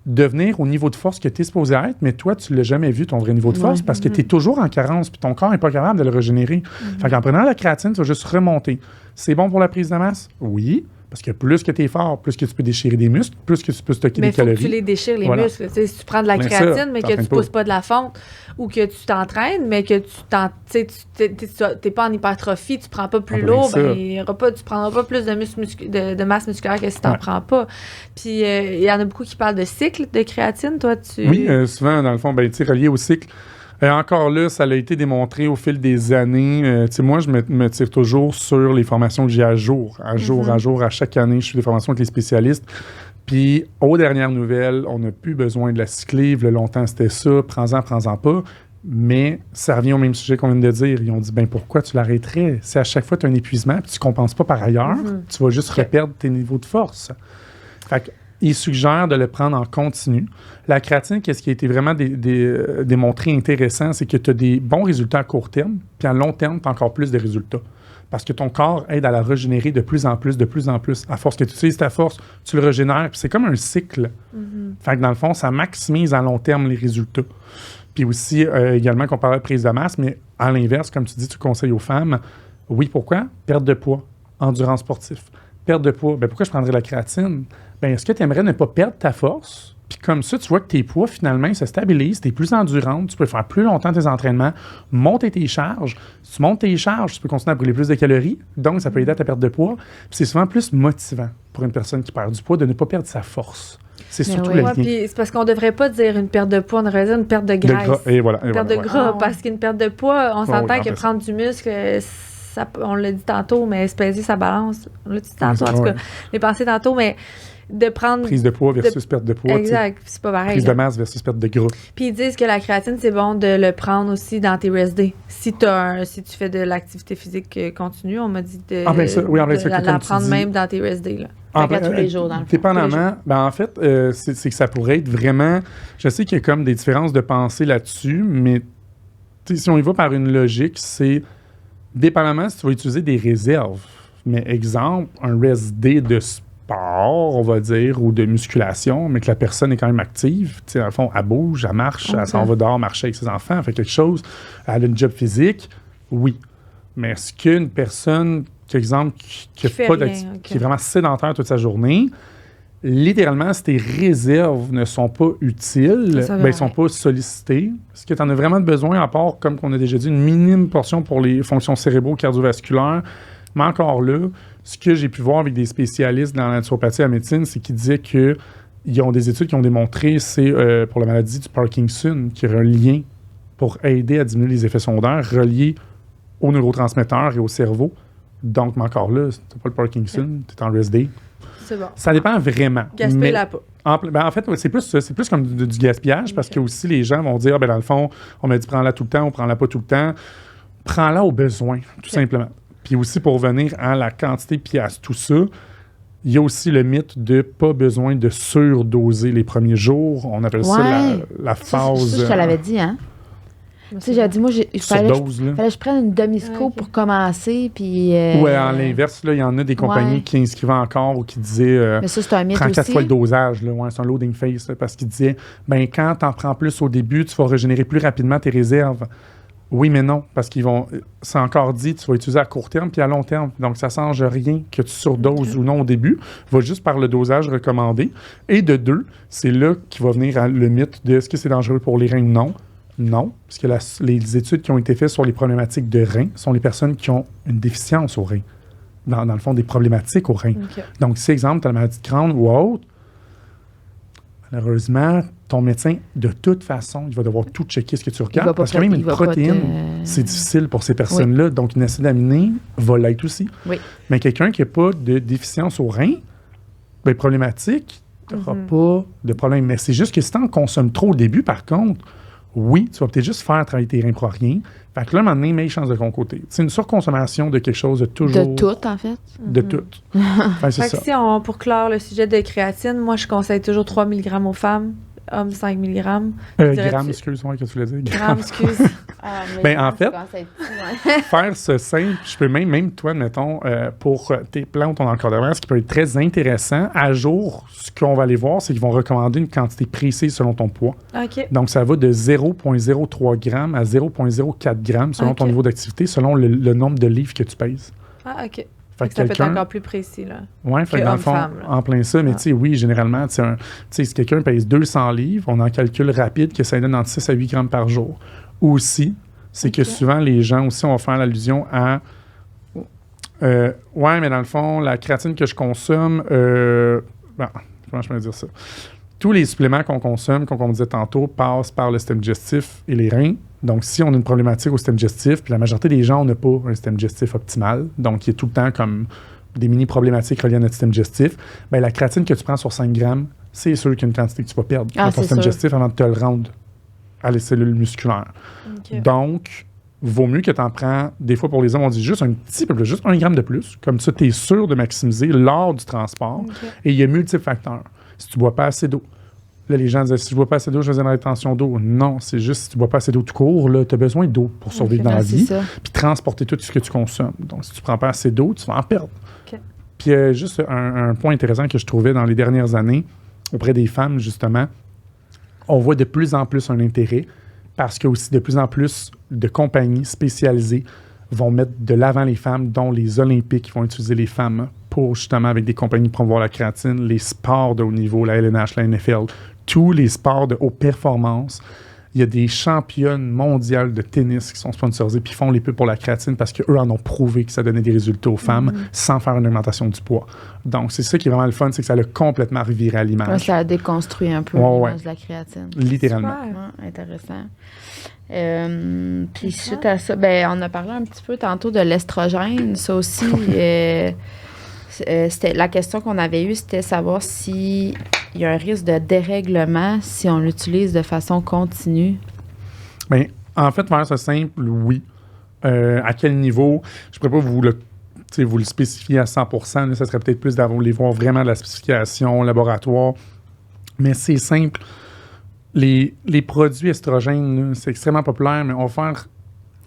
devenir au niveau de force que tu es supposé être, mais toi, tu ne l'as jamais vu, ton vrai niveau de force, parce que tu es toujours en carence, puis ton corps n'est pas capable de le régénérer. Fait qu'en prenant la créatine, tu vas juste remonter. C'est bon pour la prise de masse? Oui. Parce que plus que tu es fort, plus que tu peux déchirer des muscles, plus que tu peux stocker des calories. Mais il faut que tu les déchires, les muscles. Si tu prends de la créatine, mais que tu ne pousses pas de la fonte, ou que tu t'entraînes, mais que tu n'es pas en hypertrophie, tu ne prends pas plus lourd, ben, tu ne prendras pas plus de masse musculaire que si tu n'en prends pas. Puis il y en a beaucoup qui parlent de cycle de créatine. Toi, Oui, souvent, dans le fond, relié au cycle. Encore là, ça a été démontré au fil des années. Moi, je me tire toujours sur les formations que j'ai à jour. À jour, à chaque année, je fais des formations avec les spécialistes. Puis, aux dernières nouvelles, on n'a plus besoin de la cyclive. Le longtemps, c'était ça. Prends-en pas. Mais ça revient au même sujet qu'on vient de dire. Ils ont dit, pourquoi tu l'arrêterais? Si à chaque fois, tu as un épuisement et tu ne compenses pas par ailleurs, tu vas juste reperdre tes niveaux de force. Fait que, il suggère de le prendre en continu. La créatine, qu'est-ce qui a été vraiment démontré intéressant, c'est que tu as des bons résultats à court terme, puis à long terme, tu as encore plus de résultats. Parce que ton corps aide à la régénérer de plus en plus. À force que tu utilises ta force, tu le régénères, puis c'est comme un cycle. Fait que dans le fond, ça maximise à long terme les résultats. Puis aussi, également, qu'on parlait de prise de masse, mais à l'inverse, comme tu dis, tu conseilles aux femmes, oui, pourquoi? Perte de poids, endurance sportif. Perte de poids, pourquoi je prendrais la créatine? Est-ce que tu aimerais ne pas perdre ta force? Puis comme ça, tu vois que tes poids, finalement, se stabilisent, tu es plus endurante, tu peux faire plus longtemps tes entraînements, monter tes charges. Si tu montes tes charges, tu peux continuer à brûler plus de calories, donc ça peut aider à ta perte de poids. Puis c'est souvent plus motivant pour une personne qui perd du poids de ne pas perdre sa force. C'est surtout le lien. Puis c'est parce qu'on ne devrait pas dire une perte de poids, on devrait dire une perte de graisse. Une perte de gras, parce qu'une perte de poids, on s'entend que prendre du muscle... on l'a dit tantôt, mais se peser, ça balance. On l'a dit tantôt, en tout cas. Les pensées tantôt, mais de prendre... Prise de poids versus perte de poids. Exact, c'est pas pareil. Prise de masse versus perte de gras. Puis ils disent que la créatine, c'est bon de le prendre aussi dans tes rest days. Si tu fais de l'activité physique continue, on m'a dit de la prendre même dans tes rest days. Tous les jours, dans le fond. Dépendamment, en fait, c'est que ça pourrait être vraiment... Je sais qu'il y a comme des différences de pensée là-dessus, mais si on y va par une logique, c'est... Dépendamment si tu vas utiliser des réserves. Mais exemple, un rest day de sport, on va dire, ou de musculation, mais que la personne est quand même active. Dans le fond, elle bouge, elle marche, elle s'en va dehors marcher avec ses enfants, elle fait quelque chose, elle a une job physique, oui. Mais est-ce qu'une personne, par exemple, qui est vraiment sédentaire toute sa journée, littéralement, si tes réserves ne sont pas utiles, ils ne sont pas sollicités. Est-ce que tu en as vraiment besoin, à part, comme on a déjà dit, une minime portion pour les fonctions cérébro-cardiovasculaires? Mais encore là, ce que j'ai pu voir avec des spécialistes dans la naturopathie et la médecine, c'est qu'ils disaient qu'ils ont des études qui ont démontré, c'est pour la maladie du Parkinson, qui est un lien pour aider à diminuer les effets secondaires reliés aux neurotransmetteurs et au cerveau. Donc, mais encore là, si tu n'as pas le Parkinson, tu es en rest day. C'est bon. Ça dépend vraiment. Gaspille-la pas. En fait, c'est plus ça. C'est plus comme du gaspillage parce que aussi les gens vont dire, dans le fond, on m'a dit prends-la tout le temps, on prend-la pas tout le temps. Prends-la au besoin, tout simplement. Puis aussi, pour revenir à la quantité puis à tout ça, il y a aussi le mythe de pas besoin de surdoser les premiers jours. On appelle ça la phase... Ça, je te l'avais dit, hein? Tu sais, j'avais dit, moi, il fallait que je prenne une demi-scope pour commencer, puis... Ouais, en l'inverse, il y en a des compagnies qui inscrivaient encore ou qui disaient... mais ça, c'est un mythe prends aussi. 4 fois le dosage, là. Ouais, c'est un loading phase, là, parce qu'ils disaient, quand t'en prends plus au début, tu vas régénérer plus rapidement tes réserves. Oui, mais non, parce qu'ils vont... C'est encore dit, tu vas utiliser à court terme puis à long terme. Donc, ça ne change rien que tu surdoses ou non au début. Va juste par le dosage recommandé. Et de deux, c'est là qu'il va venir le mythe de est-ce que c'est dangereux pour les reins? Non. Non, parce que les études qui ont été faites sur les problématiques de reins sont les personnes qui ont une déficience aux reins. Dans le fond, des problématiques aux reins. Okay. Donc, si, exemple, tu as la maladie de Crohn ou autre, malheureusement, ton médecin, de toute façon, il va devoir tout checker ce que tu regardes. Parce que même une protéine, c'est difficile pour ces personnes-là. Oui. Donc, une acide aminé va l'être aussi. Oui. Mais quelqu'un qui n'a pas de déficience aux reins, problématique, tu n'auras pas de problème. Mais c'est juste que si tu en consommes trop au début, par contre, oui, tu vas peut-être juste faire travailler tes reins pour rien. Fait que là, à un moment donné, mets les chances de ton côté. C'est une surconsommation de quelque chose de toujours... De tout, en fait. De tout. C'est ça. Si pour clore le sujet de créatine, moi, je conseille toujours 3 mg aux femmes, hommes 5 mg. Grammes, excuse-moi, qu'est-ce que tu voulais dire? Grammes, excuse. En fait, faire ce simple, je peux même toi, mettons, pour tes plans ou ton encadrement, ce qui peut être très intéressant, à jour, ce qu'on va aller voir, c'est qu'ils vont recommander une quantité précise selon ton poids. Okay. Donc, ça va de 0,03 g à 0,04 g selon ton niveau d'activité, selon le nombre de livres que tu pèses. Ah, OK. Ça peut être encore plus précis, là. Oui, dans le fond, en plein ça. Mais tu sais, oui, généralement, si quelqu'un pèse 200 livres, on en calcule rapide que ça donne entre 6 à 8 grammes par jour. Aussi, c'est que souvent, les gens aussi, on va faire l'allusion à ouais, mais dans le fond, la créatine que je consomme, comment je peux dire ça? Tous les suppléments qu'on consomme, comme on disait tantôt, passent par le système digestif et les reins. Donc, si on a une problématique au système digestif, puis la majorité des gens n'a pas un système digestif optimal, donc il y a tout le temps comme des mini-problématiques reliées à notre système digestif, la créatine que tu prends sur 5 grammes, c'est sûr qu'il y a une quantité que tu vas perdre dans ton système digestif avant de te le rendre à les cellules musculaires. Okay. Donc, vaut mieux que tu en prends, des fois pour les hommes, on dit juste un petit peu plus, juste 1 gramme de plus. Comme ça, tu es sûr de maximiser lors du transport. Okay. Et il y a multiples facteurs. Si tu ne bois pas assez d'eau, là, les gens disent, si je ne bois pas assez d'eau, je faisais une rétention d'eau. Non, c'est juste, si tu ne bois pas assez d'eau tout court, tu as besoin d'eau pour survivre dans la vie, puis transporter tout ce que tu consommes. Donc, si tu ne prends pas assez d'eau, tu vas en perdre. Okay. Puis, juste un point intéressant que je trouvais dans les dernières années, auprès des femmes, justement, on voit de plus en plus un intérêt parce que aussi de plus en plus de compagnies spécialisées vont mettre de l'avant les femmes, dont les Olympiques vont utiliser les femmes pour justement, avec des compagnies, promouvoir la créatine, les sports de haut niveau, la LNH, la NFL, tous les sports de haute performance. Il y a des championnes mondiales de tennis qui sont sponsorisées puis font les pubs pour la créatine parce qu'eux en ont prouvé que ça donnait des résultats aux femmes sans faire une augmentation du poids. Donc, c'est ça qui est vraiment le fun, c'est que ça l'a complètement reviré à l'image. Ouais, ça a déconstruit un peu l'image de la créatine. Littéralement. Ouais, intéressant. Puis suite à ça, on a parlé un petit peu tantôt de l'estrogène. Ça aussi, c'était la question qu'on avait eue, c'était savoir s'il y a un risque de dérèglement si on l'utilise de façon continue. Bien, en fait, faire ça simple, oui. À quel niveau? Je ne pourrais pas vous le spécifier à 100%. Là, ça serait peut-être plus d'aller voir vraiment de la spécification laboratoire. Mais c'est simple. Les produits estrogènes, là, c'est extrêmement populaire, mais on va faire...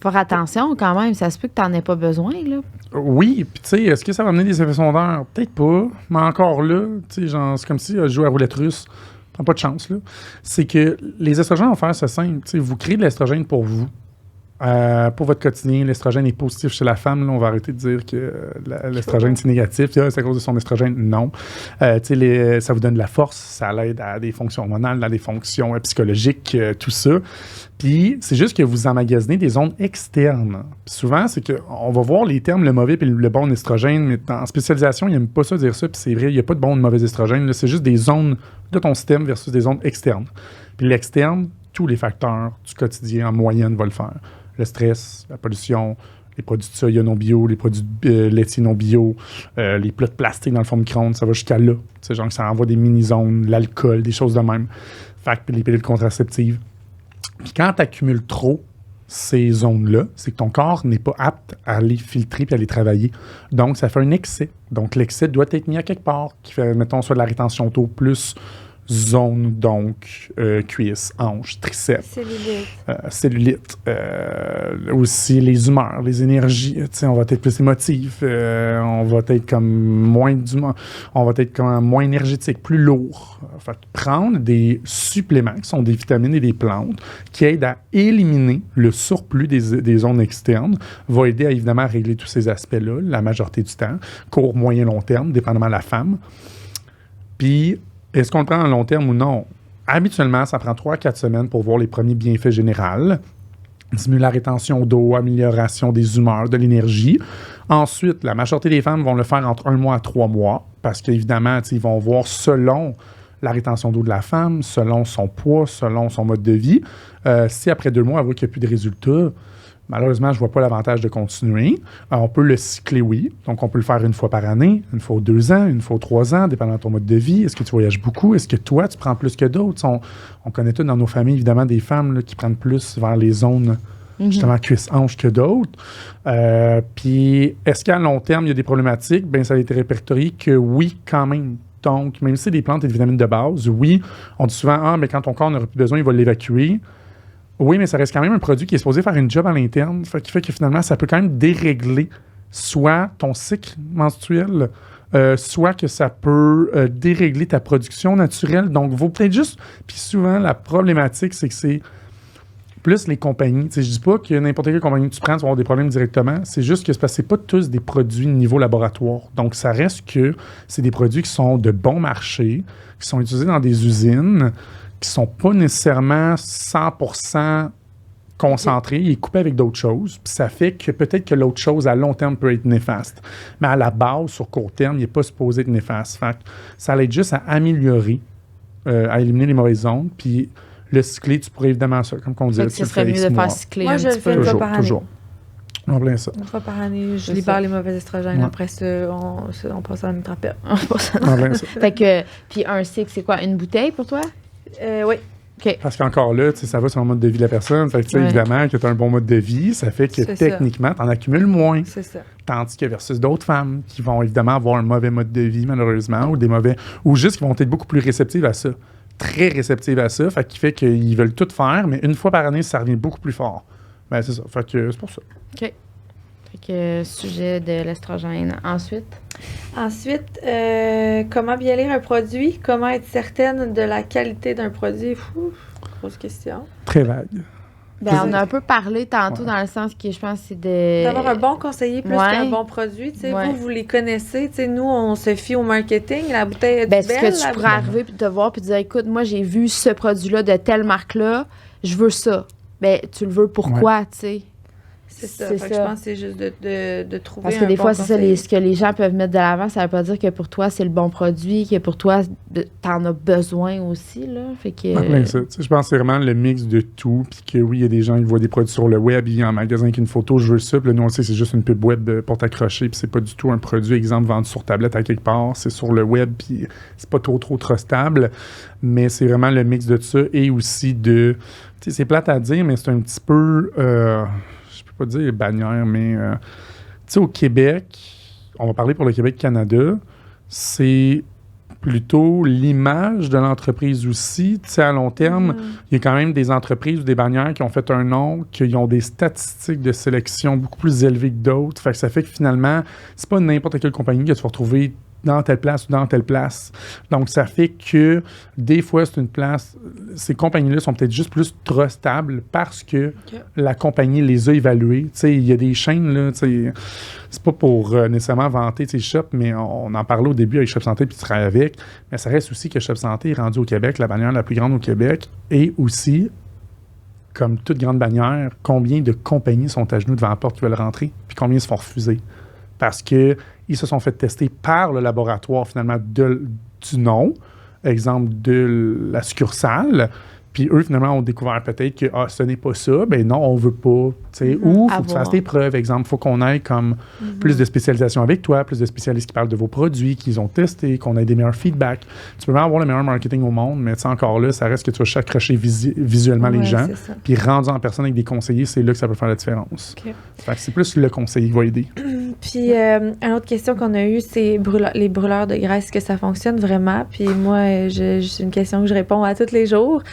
Faire attention quand même, ça se peut que tu n'en aies pas besoin, là. Oui, puis tu sais, est-ce que ça va amener des effets secondaires? Peut-être pas, mais encore là, tu sais, genre, c'est comme si je jouais à roulette russe. T'as pas de chance, là. C'est que les estrogènes vont faire ça simple. Tu sais, vous créez de l'estrogène pour vous. Pour votre quotidien, l'estrogène est positif chez la femme. Là, on va arrêter de dire que l'estrogène, c'est négatif. C'est à cause de son estrogène. Non. Ça vous donne de la force. Ça l'aide à des fonctions hormonales, à des fonctions psychologiques, tout ça. Puis, c'est juste que vous emmagasinez des ondes externes. Puis souvent, c'est qu'on va voir les termes, le mauvais et le bon estrogène, mais en spécialisation, ils n'aiment pas ça dire ça. Puis c'est vrai, il n'y a pas de bon ou de mauvais estrogène. Là, c'est juste des ondes de ton système versus des ondes externes. Puis l'externe, tous les facteurs du quotidien en moyenne vont le faire. Le stress, la pollution, les produits de soya non bio, les produits laitiers non bio, les plats de plastique dans le fond micro-ondes, ça va jusqu'à là. Tu sais, genre, ça envoie des mini-zones, l'alcool, des choses de même. Fait que les pilules contraceptives. Puis quand tu accumules trop ces zones-là, c'est que ton corps n'est pas apte à les filtrer puis à les travailler. Donc, ça fait un excès. Donc, l'excès doit être mis à quelque part, qui fait, mettons, soit de la rétention d'eau plus zone, donc cuisses, hanches, triceps. Cellulite. Aussi les humeurs, les énergies. On va être plus émotif. On va être comme moins énergétique, plus lourd. Fait prendre des suppléments qui sont des vitamines et des plantes qui aident à éliminer le surplus des zones externes va aider évidemment à régler tous ces aspects-là la majorité du temps, court, moyen, long terme, dépendamment de la femme. Puis est-ce qu'on le prend en long terme ou non? Habituellement, ça prend 3 à 4 semaines pour voir les premiers bienfaits généraux. Diminuer la rétention d'eau, amélioration des humeurs, de l'énergie. Ensuite, la majorité des femmes vont le faire entre 1 mois à 3 mois parce qu'évidemment, ils vont voir selon la rétention d'eau de la femme, selon son poids, selon son mode de vie. Si après 2 mois, elle voit qu'il n'y a plus de résultats, malheureusement, je ne vois pas l'avantage de continuer. On peut le cycler, oui. Donc, on peut le faire 1 fois par année, 1 fois aux 2 ans, 1 fois aux 3 ans, dépendant de ton mode de vie. Est-ce que tu voyages beaucoup? Est-ce que toi, tu prends plus que d'autres? On connaît tous dans nos familles, évidemment, des femmes là, qui prennent plus vers les zones, justement, cuisses-hanches que d'autres. Puis, est-ce qu'à long terme, il y a des problématiques? Bien, ça a été répertorié que oui, quand même. Donc, même si c'est des plantes et des vitamines de base, oui, on dit souvent, mais quand ton corps n'aura plus besoin, il va l'évacuer. Oui, mais ça reste quand même un produit qui est supposé faire une job à l'interne, qui fait que finalement, ça peut quand même dérégler soit ton cycle menstruel, soit que ça peut dérégler ta production naturelle. Donc, il faut peut-être juste... Puis souvent, la problématique, c'est que c'est plus les compagnies. Je ne dis pas que n'importe quelle compagnie que tu prends, tu vas avoir des problèmes directement. C'est juste que c'est parce que c'est pas tous des produits de niveau laboratoire. Donc, ça reste que c'est des produits qui sont de bon marché, qui sont utilisés dans des usines, qui ne sont pas nécessairement 100% concentrés, il est coupé avec d'autres choses, puis ça fait que peut-être que l'autre chose à long terme peut être néfaste. Mais à la base, sur court terme, il n'est pas supposé être néfaste. Fait que ça l'aide juste à améliorer, à éliminer les mauvaises ondes, puis le cycler, tu pourrais évidemment ça, comme on disait. Ce serait mieux de faire cycler un petit peu. Moi, je le fais une fois par année. Toujours. En plein ça. Une fois par année, je libère les mauvais estrogènes. Ouais. Après ça, on passe à la métropole. Fait que, puis un cycle, c'est quoi? Une bouteille pour toi? Oui. Okay. Parce qu'encore là, ça va sur le mode de vie de la personne. Fait que, évidemment, que tu as un bon mode de vie, ça fait que techniquement, tu en accumules moins. C'est ça. Tandis que versus d'autres femmes qui vont évidemment avoir un mauvais mode de vie, malheureusement, ou juste qui vont être beaucoup plus réceptives à ça. Très réceptives à ça. Fait qui fait qu'ils veulent tout faire, mais une fois par année, ça revient beaucoup plus fort. Ben, c'est ça. Fait que c'est pour ça. OK. Fait que sujet de l'estrogène. Ensuite, comment bien lire un produit? Comment être certaine de la qualité d'un produit? Grosse question. Très vague. Ben, on a un peu parlé tantôt dans le sens que je pense que c'est d'avoir un bon conseiller plus qu'un bon produit. Vous les connaissez. Nous, on se fie au marketing. La bouteille est belle. Est-ce que tu pourrais arriver et te voir et te dire, écoute, moi, j'ai vu ce produit-là de telle marque-là, je veux ça. Ben, tu le veux pourquoi, tu sais? C'est ça. Je pense que c'est juste de trouver parce que des fois, c'est ça, ce que les gens peuvent mettre de l'avant, ça veut pas dire que pour toi, c'est le bon produit, que pour toi, t'en as besoin aussi, là. Fait que... je pense que c'est vraiment le mix de tout, puis que oui, il y a des gens qui voient des produits sur le web, il y a un magasin qui a une photo, je veux ça, puis là, nous, on sait que c'est juste une pub web pour t'accrocher, puis c'est pas du tout un produit, exemple, vendu sur tablette à quelque part, c'est sur le web, puis c'est pas trop trustable, mais c'est vraiment le mix de ça, et aussi de... Tu sais, c'est plate à dire, mais c'est un petit peu... pas dire bannière, mais tu sais, au Québec, on va parler pour le Québec-Canada, c'est plutôt l'image de l'entreprise aussi. Tu sais, à long terme, il y a quand même des entreprises ou des bannières qui ont fait un nom, qui ont des statistiques de sélection beaucoup plus élevées que d'autres. Fait que ça fait que finalement, c'est pas n'importe quelle compagnie que tu vas retrouver dans telle place ou dans telle place. Donc, ça fait que des fois, c'est une place... Ces compagnies-là sont peut-être juste plus trustables parce que la compagnie les a évaluées. Tu sais, il y a des chaînes, là, tu sais, c'est pas pour nécessairement vanter tes shops, mais on en parlait au début avec Shop Santé puis tu travailles avec, mais ça reste aussi que Shop Santé est rendu au Québec, la bannière la plus grande au Québec, et aussi, comme toute grande bannière, combien de compagnies sont à genoux devant la porte qui veulent rentrer, puis combien se font refuser. Parce qu'ils se sont fait tester par le laboratoire, finalement, du nom, exemple de la succursale, Puis eux, finalement, ont découvert peut-être que ce n'est pas ça. Ben non, on veut pas. Ou il faut que tu fasses tes preuves. Exemple, il faut qu'on ait comme plus de spécialisation avec toi, plus de spécialistes qui parlent de vos produits, qu'ils ont testés, qu'on ait des meilleurs feedbacks. Tu peux même avoir le meilleur marketing au monde, mais encore là, ça reste que tu vas accrocher visuellement les gens. Puis rendu en personne avec des conseillers, c'est là que ça peut faire la différence. Okay. Fait que c'est plus le conseiller qui va aider. Puis, une autre question qu'on a eue, c'est les brûleurs de graisse, est-ce que ça fonctionne vraiment? Puis moi, c'est une question que je réponds à tous les jours.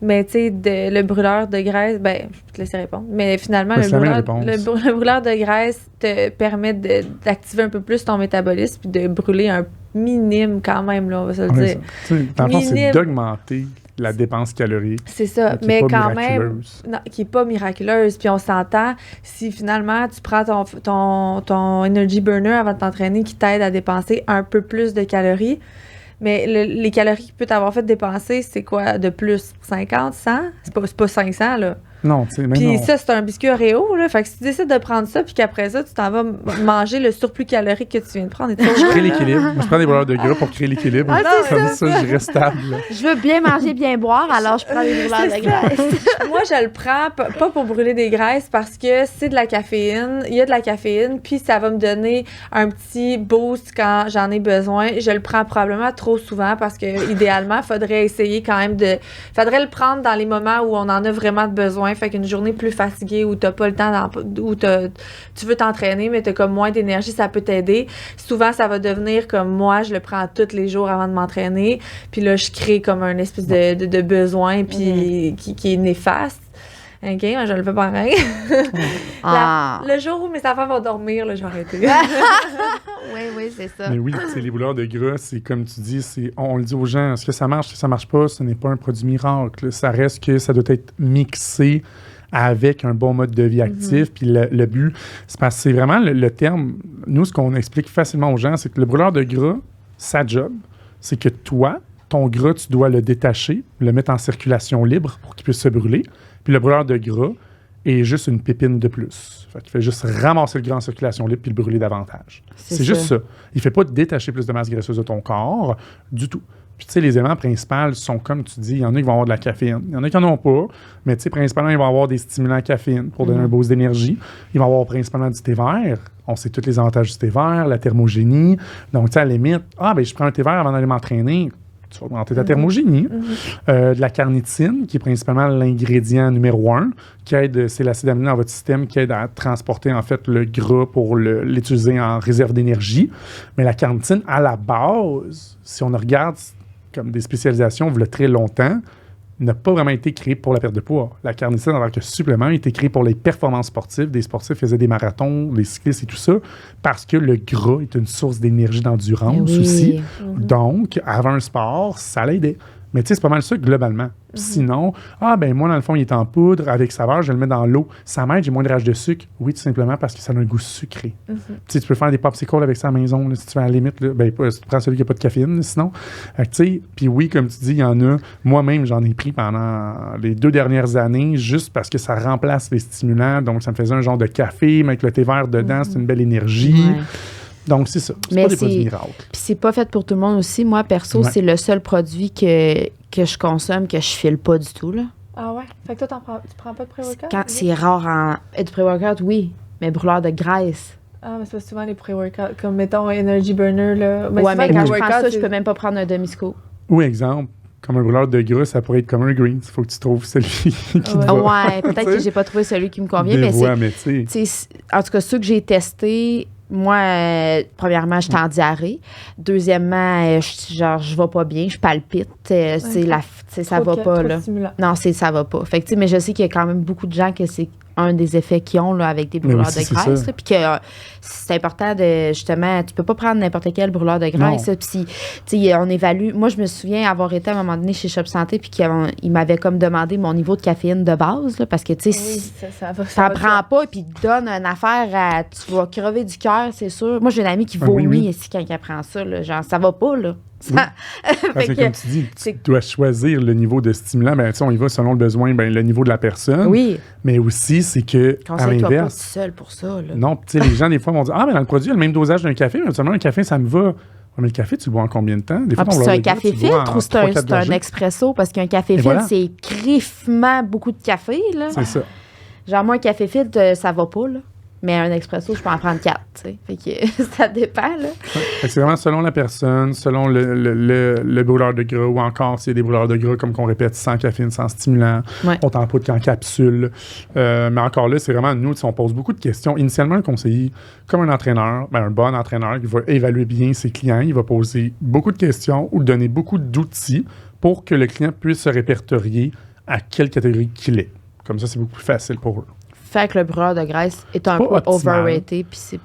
Mais tu sais, le brûleur de graisse, je vais te laisser répondre. Mais finalement, le brûleur de graisse te permet d'activer un peu plus ton métabolisme puis de brûler un minime quand même, là, on va se le dire. Dans le fond, c'est d'augmenter la dépense calorique. C'est ça, mais quand même, qui n'est pas miraculeuse. Puis on s'entend, si finalement tu prends ton Energy Burner avant de t'entraîner qui t'aide à dépenser un peu plus de calories, mais les calories qu'il peut t'avoir fait dépenser, c'est quoi de plus? 50, 100? C'est pas 500, là. Non, tu sais, même puis ça, c'est un biscuit Oreo, là. Fait que si tu décides de prendre ça, puis qu'après ça, tu t'en vas manger le surplus calorique que tu viens de prendre. Je crée l'équilibre. Moi, je prends des brûleurs de gras pour créer l'équilibre. Comme ça, je reste stable. Je veux bien manger, bien boire, alors je prends des brûleurs de graisse. Moi, je le prends pas pour brûler des graisses parce que c'est de la caféine. Il y a de la caféine, puis ça va me donner un petit boost quand j'en ai besoin. Je le prends probablement trop souvent parce que idéalement, il faudrait essayer quand même faudrait le prendre dans les moments où on en a vraiment besoin. Fait qu'une journée plus fatiguée où t'as pas le temps, où tu veux t'entraîner, mais t'as comme moins d'énergie, ça peut t'aider. Souvent, ça va devenir comme moi, je le prends tous les jours avant de m'entraîner. Puis là, je crée comme un espèce de besoin puis qui est néfaste. OK, je le fais pareil. Le jour où mes enfants vont dormir, là, je vais arrêter. Oui, c'est ça. Mais oui, les brûleurs de gras, c'est comme tu dis, on le dit aux gens, est-ce que ça marche, est-ce que ça marche pas? Ce n'est pas un produit miracle. Ça reste que ça doit être mixé avec un bon mode de vie actif. Puis le but, c'est parce que c'est vraiment le terme, nous, ce qu'on explique facilement aux gens, c'est que le brûleur de gras, sa job, c'est que toi, ton gras, tu dois le détacher, le mettre en circulation libre pour qu'il puisse se brûler. Puis le brûleur de gras est juste une pépine de plus. Fait qu'il fait juste ramasser le gras en circulation libre puis le brûler davantage. C'est juste ça. Il ne fait pas détacher plus de masse graisseuse de ton corps du tout. Puis tu sais, les éléments principaux sont, comme tu dis, il y en a qui vont avoir de la caféine. Il y en a qui n'en ont pas, mais tu sais, principalement, ils vont avoir des stimulants à caféine pour donner un boost d'énergie. Ils vont avoir principalement du thé vert. On sait tous les avantages du thé vert, la thermogénie. Donc, tu sais, à la limite, je prends un thé vert avant d'aller m'entraîner. Tu vas augmenter ta thermogénie. De la carnitine, qui est principalement l'ingrédient numéro 1, qui aide, c'est l'acide aminé dans votre système, qui aide à transporter en fait le gras pour l'utiliser en réserve d'énergie. Mais la carnitine, à la base, si on regarde comme des spécialisations, il y a très longtemps, n'a pas vraiment été créée pour la perte de poids. La carnitine, en tant que supplément, a été créée pour les performances sportives. Des sportifs faisaient des marathons, des cyclistes et tout ça, parce que le gras est une source d'énergie d'endurance aussi. Donc, avant un sport, ça l'aidait. Mais tu sais, c'est pas mal ça globalement. Sinon, moi, dans le fond, il est en poudre, avec saveur, je le mets dans l'eau. Ça m'aide, j'ai moins de rage de sucre. Oui, tout simplement parce que ça a un goût sucré. Tu sais, tu peux faire des popsicles avec ça à la maison, là, si tu veux, à la limite. Là, tu prends celui qui n'a pas de caféine, sinon. Tu sais, puis oui, comme tu dis, il y en a. Moi-même, j'en ai pris pendant les 2 dernières années, juste parce que ça remplace les stimulants. Donc, ça me faisait un genre de café, mais avec le thé vert dedans, c'est une belle énergie. Ouais. Donc, c'est ça. C'est pas des produits miracles. Puis c'est pas fait pour tout le monde aussi. Moi, perso, c'est le seul produit que je consomme que je file pas du tout, là. Ah ouais? Fait que toi, tu prends pas de pré-workout? C'est rare de pré-workout, oui. Mais brûleur de graisse. Ah, mais c'est pas souvent les pré-workouts. Comme, mettons, Energy Burner, là. Mais quand je prends ça, je peux même pas prendre un demi-scoop. Ou exemple, comme un brûleur de gras, ça pourrait être comme un greens. Il faut que tu trouves celui qui te va. Ouais, peut-être que j'ai pas trouvé celui qui me convient, mais en tout cas, ceux que j'ai testés, moi, premièrement, je suis en diarrhée. Deuxièmement, je vais pas bien, je palpite. Ça va pas, là. Non, ça va pas. Fait que, mais je sais qu'il y a quand même beaucoup de gens que c'est un des effets qu'ils ont là, avec des brûleurs de graisse. Puis que c'est important de, justement, tu peux pas prendre n'importe quel brûleur de graisse. Puis, on évalue. Moi, je me souviens avoir été à un moment donné chez Shop Santé, puis qu'il m'avait comme demandé mon niveau de caféine de base, là, parce que, tu sais, ça prend pas, puis il te donne une affaire tu vas crever du cœur, c'est sûr. Moi, j'ai une amie qui vomit ici quand elle prend ça, là, genre, ça va pas, là. Parce que, comme tu dis, tu dois choisir le niveau de stimulant. On y va selon le besoin, le niveau de la personne. Oui. Mais aussi, c'est que, à l'inverse... pas tout seul pour ça. Là. Non, tu sais, les gens, des fois, vont dire « Ah, mais dans le produit, il y a le même dosage d'un café, mais seulement un café, ça me va. » Mais le café, tu le bois en combien de temps? Des fois, c'est un café filtre ou c'est un expresso? Parce qu'un café filtre, c'est griffement beaucoup de café, là. C'est ça. Genre, moi, un café filtre, ça va pas, là. Mais un expresso, je peux en prendre 4, tu sais. Fait que ça dépend, là. Ouais. C'est vraiment selon la personne, selon le brûleur de gras, ou encore s'il y a des brûleurs de gras, comme qu'on répète, sans caféine, sans stimulant, autant en poudre qu'en capsule. Mais encore là, c'est vraiment nous, on pose beaucoup de questions. Initialement, un conseiller, comme un entraîneur, un bon entraîneur, qui va évaluer bien ses clients, il va poser beaucoup de questions ou donner beaucoup d'outils pour que le client puisse se répertorier à quelle catégorie qu'il est. Comme ça, c'est beaucoup plus facile pour eux. Fait que le brûleur de graisse est un peu overrated, puis c'est...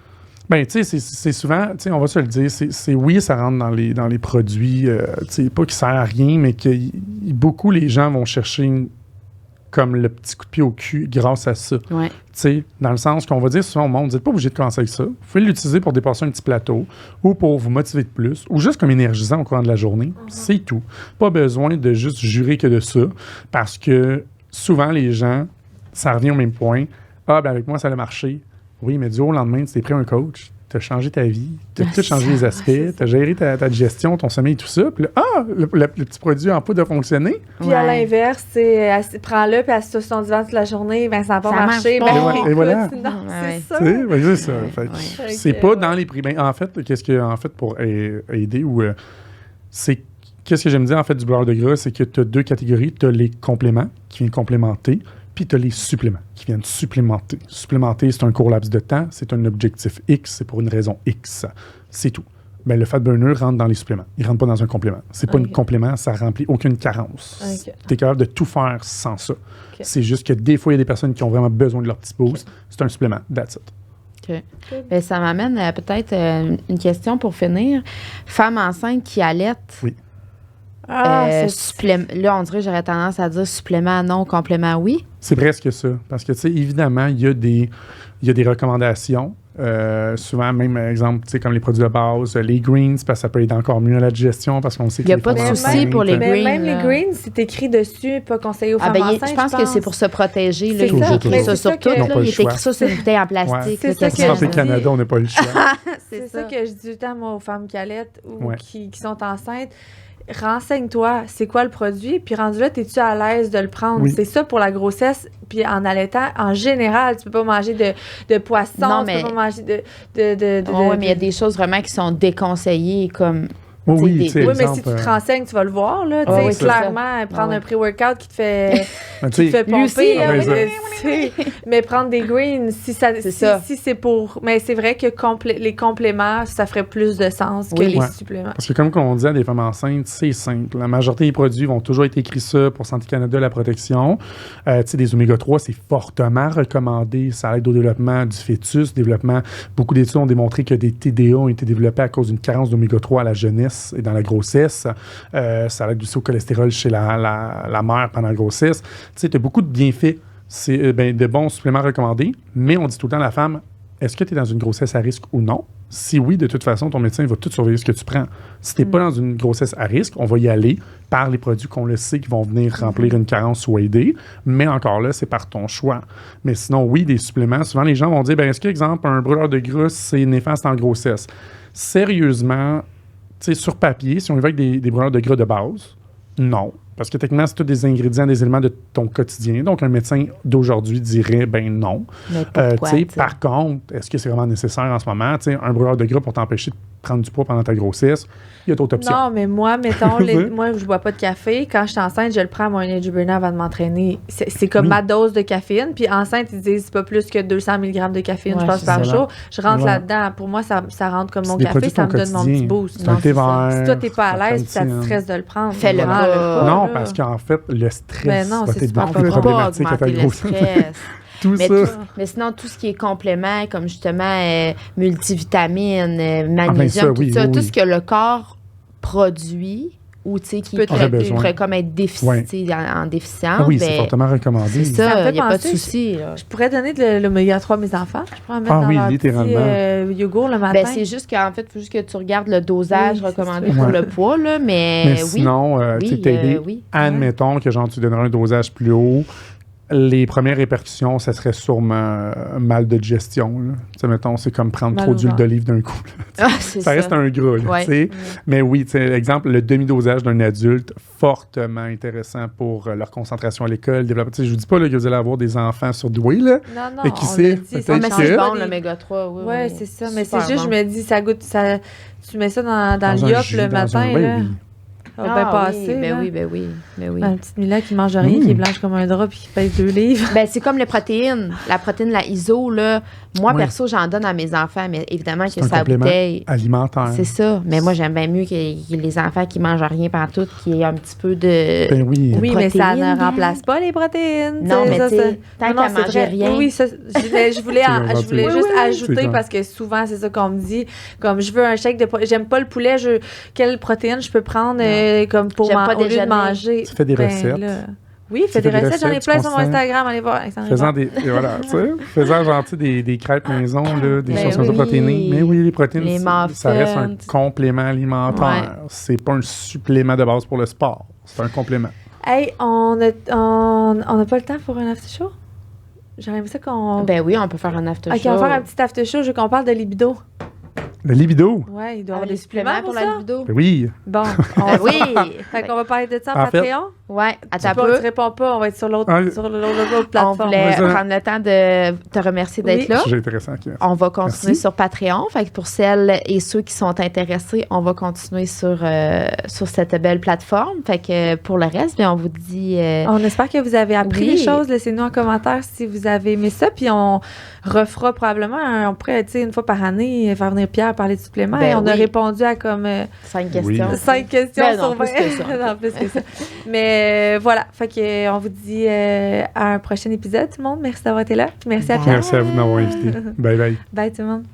Ben, tu sais, c'est souvent, tu sais, on va se le dire, oui, ça rentre dans les produits, tu sais, pas qu'il sert à rien, mais que beaucoup les gens vont chercher comme le petit coup de pied au cul grâce à ça. Ouais. Tu sais, dans le sens qu'on va dire souvent au monde, vous n'êtes pas obligé de commencer avec ça. Vous pouvez l'utiliser pour dépasser un petit plateau ou pour vous motiver de plus ou juste comme énergisant au courant de la journée. C'est tout. Pas besoin de juste jurer que de ça parce que souvent les gens, ça revient au même point. Ah, ben avec moi, ça a marché. Oui, mais du jour au lendemain, tu t'es pris un coach, tu as changé ta vie, tu as tout changé les aspects, tu as géré ta digestion, ton sommeil, tout ça. Puis là, le petit produit en poudre a fonctionné. Puis à l'inverse, prends-le, puis assis sur son divan toute la journée, ben ça n'a pas marché. Et voilà. Non, c'est ça. C'est ça. C'est pas dans les prix. Ben, en fait, pour aider ou qu'est-ce que j'aime dire en fait du beurre de gras, c'est que tu as deux catégories. Tu as les compléments qui viennent complémenter, puis tu as les suppléments qui viennent supplémenter. Supplémenter, c'est un court laps de temps, c'est un objectif X, c'est pour une raison X. C'est tout. Ben, le fat burner rentre dans les suppléments. Il ne rentre pas dans un complément. C'est pas un complément, ça ne remplit aucune carence. Tu es capable de tout faire sans ça. C'est juste que des fois, il y a des personnes qui ont vraiment besoin de leur petit boost. C'est un supplément. That's it. Okay. Ben, ça m'amène peut-être une question pour finir. Femme enceinte qui allaite. Oui. Là, on dirait, j'aurais tendance à dire supplément non, complément oui. C'est presque ça. Parce que, tu sais, évidemment, il y a des recommandations. Souvent, même, exemple, tu sais, comme les produits de base, les greens, parce que ça peut aider encore mieux à la digestion, parce qu'on sait qu'il n'y a pas de souci pour les greens. Même les greens, c'est écrit dessus, pas conseillé aux femmes enceintes. Je pense que c'est pour se protéger. Là, il est écrit ça sur tout. Il est écrit ça sur une bouteille en plastique. C'est ça que Santé Canada, on n'a pas le choix. C'est ça que je dis tout le temps, moi, aux femmes qui allaitent ou qui sont enceintes. Renseigne-toi, c'est quoi le produit, puis rendu là, es-tu à l'aise de le prendre? Oui. C'est ça pour la grossesse, puis en allaitant, en général, tu peux pas manger de poisson, tu peux pas manger de... Oui, mais il y a des choses vraiment qui sont déconseillées, comme... Oui, mais si tu te renseignes, tu vas le voir, là. Clairement, prendre un pré-workout qui te fait pomper. Mais prendre des greens, si c'est pour... Mais c'est vrai que les compléments, ça ferait plus de sens que les suppléments. Parce que comme on dit à des femmes enceintes, c'est simple. La majorité des produits vont toujours être écrits ça pour Santé Canada, la protection. Des oméga-3, c'est fortement recommandé. Ça aide au développement du fœtus, Beaucoup d'études ont démontré que des TDA ont été développés à cause d'une carence d'oméga-3 à la jeunesse et dans la grossesse. Ça aide aussi au cholestérol chez la mère pendant la grossesse. Tu as beaucoup de bienfaits. C'est de bons suppléments recommandés, mais on dit tout le temps à la femme, est-ce que tu es dans une grossesse à risque ou non? Si oui, de toute façon, ton médecin va tout surveiller ce que tu prends. Si tu n'es pas dans une grossesse à risque, on va y aller par les produits qu'on le sait qui vont venir remplir une carence ou aider, mais encore là, c'est par ton choix. Mais sinon, oui, des suppléments, souvent les gens vont dire, est-ce que, exemple, un brûleur de gras, c'est néfaste en grossesse? Sérieusement, sur papier, si on y va avec des brûleurs de gras de base, non. Parce que techniquement, c'est tous des ingrédients, des éléments de ton quotidien. Donc, un médecin d'aujourd'hui dirait, non. Par contre, est-ce que c'est vraiment nécessaire en ce moment? Un brûleur de gras pour t'empêcher de prendre du poids pendant ta grossesse, il y a d'autres options. Non, mais moi, mettons, moi, je bois pas de café. Quand je suis enceinte, je le prends à mon energy burner avant de m'entraîner. C'est comme ma dose de caféine. Puis enceinte, ils disent c'est pas plus que 200 mg de caféine, je pense, par jour. Je rentre là-dedans. Pour moi, ça rentre comme mon café. Ça me donne mon petit boost. Si toi, t'es pas à l'aise, puis ça te stresse de le prendre. Fais-le pas. Non, parce qu'en fait, le stress va être beaucoup plus problématique à ta grossesse. Mais sinon, tout ce qui est complément, comme justement multivitamines, magnésium, tout ce que le corps produit ou qui pourrait comme être en déficience. Oui, c'est fortement recommandé. C'est ça, il n'y a pas de souci. Je pourrais donner de l'oméga-3 à mes enfants. Je pourrais en mettre dans leur petit yogourt le matin. C'est juste qu'en fait, il faut juste que tu regardes le dosage recommandé pour le poids. Là, mais sinon, t'aider, admettons que tu donneras un dosage plus haut. Les premières répercussions, ça serait sûrement mal de digestion. Là. Tu sais, mettons, c'est comme prendre trop d'huile d'olive d'un coup. Ça reste un gras, là, tu sais. Mais oui, tu sais, exemple, le demi-dosage d'un adulte, fortement intéressant pour leur concentration à l'école. Tu sais, je vous dis pas là, que vous allez avoir des enfants surdoués, là. Non, mais qui sait, peut-être mais c'est bon, l'oméga 3, oui. Oui, c'est ça. Mais c'est juste, je me dis, ça goûte... Tu mets ça dans le yop le matin, là. Oui. Ben passé, ben oui. Un petit Mila qui mange rien, qui est blanche comme un drap puis qui pèse 2 livres. Ben c'est comme les protéines. La protéine, la iso, là. Moi, perso, j'en donne à mes enfants, mais évidemment que ça bouteille. Alimentaire. C'est ça. Mais moi, j'aime bien mieux que les enfants qui mangent rien partout, qui aient un petit peu de. Ben oui. Oui, mais ça ne remplace pas les protéines. Non, mais tu sais, tant qu'à manger rien. Oui, ça, je voulais juste ajouter parce que souvent, c'est ça qu'on me dit. Comme je veux un shake de. J'aime pas le poulet, quelle protéine je peux prendre comme pour au lieu de manger. Tu fais des recettes. Oui, fais des recettes. J'en ai plein sur mon Instagram. Allez voir. Faisant des crêpes maison, là, des choses protéinées. Mais oui, les protéines, ça reste un complément alimentaire. C'est pas un supplément de base pour le sport. C'est un complément. Hey, on a pas le temps pour un after show? J'aurais aimé ça qu'on... Ben oui, on peut faire un after show. OK, on va faire un petit after show. Je veux qu'on parle de libido. Le libido? Oui, il doit y avoir des suppléments pour la libido. Oui. Bon, oui. Fait qu'on va parler de ça en Patreon? Oui, attends un peu. Tu réponds pas, on va être sur l'autre plateforme. On voulait prendre le temps de te remercier d'être là. C'est intéressant. On va continuer sur Patreon. Fait que pour celles et ceux qui sont intéressés, on va continuer sur cette belle plateforme. Fait que pour le reste, bien, on vous dit... On espère que vous avez appris des choses. Laissez-nous en commentaire si vous avez aimé ça. Puis on refera probablement, on pourrait, tu sais, une fois par année, faire venir Pierre parler de suppléments. Ben, et on a répondu à comme 5 questions. 5 questions sur 20. Non, plus que ça. Mais voilà, fait que on vous dit à un prochain épisode, tout le monde. Merci d'avoir été là. Puis merci à Pierre. Merci à vous de m'avoir invité. Bye bye. Bye tout le monde.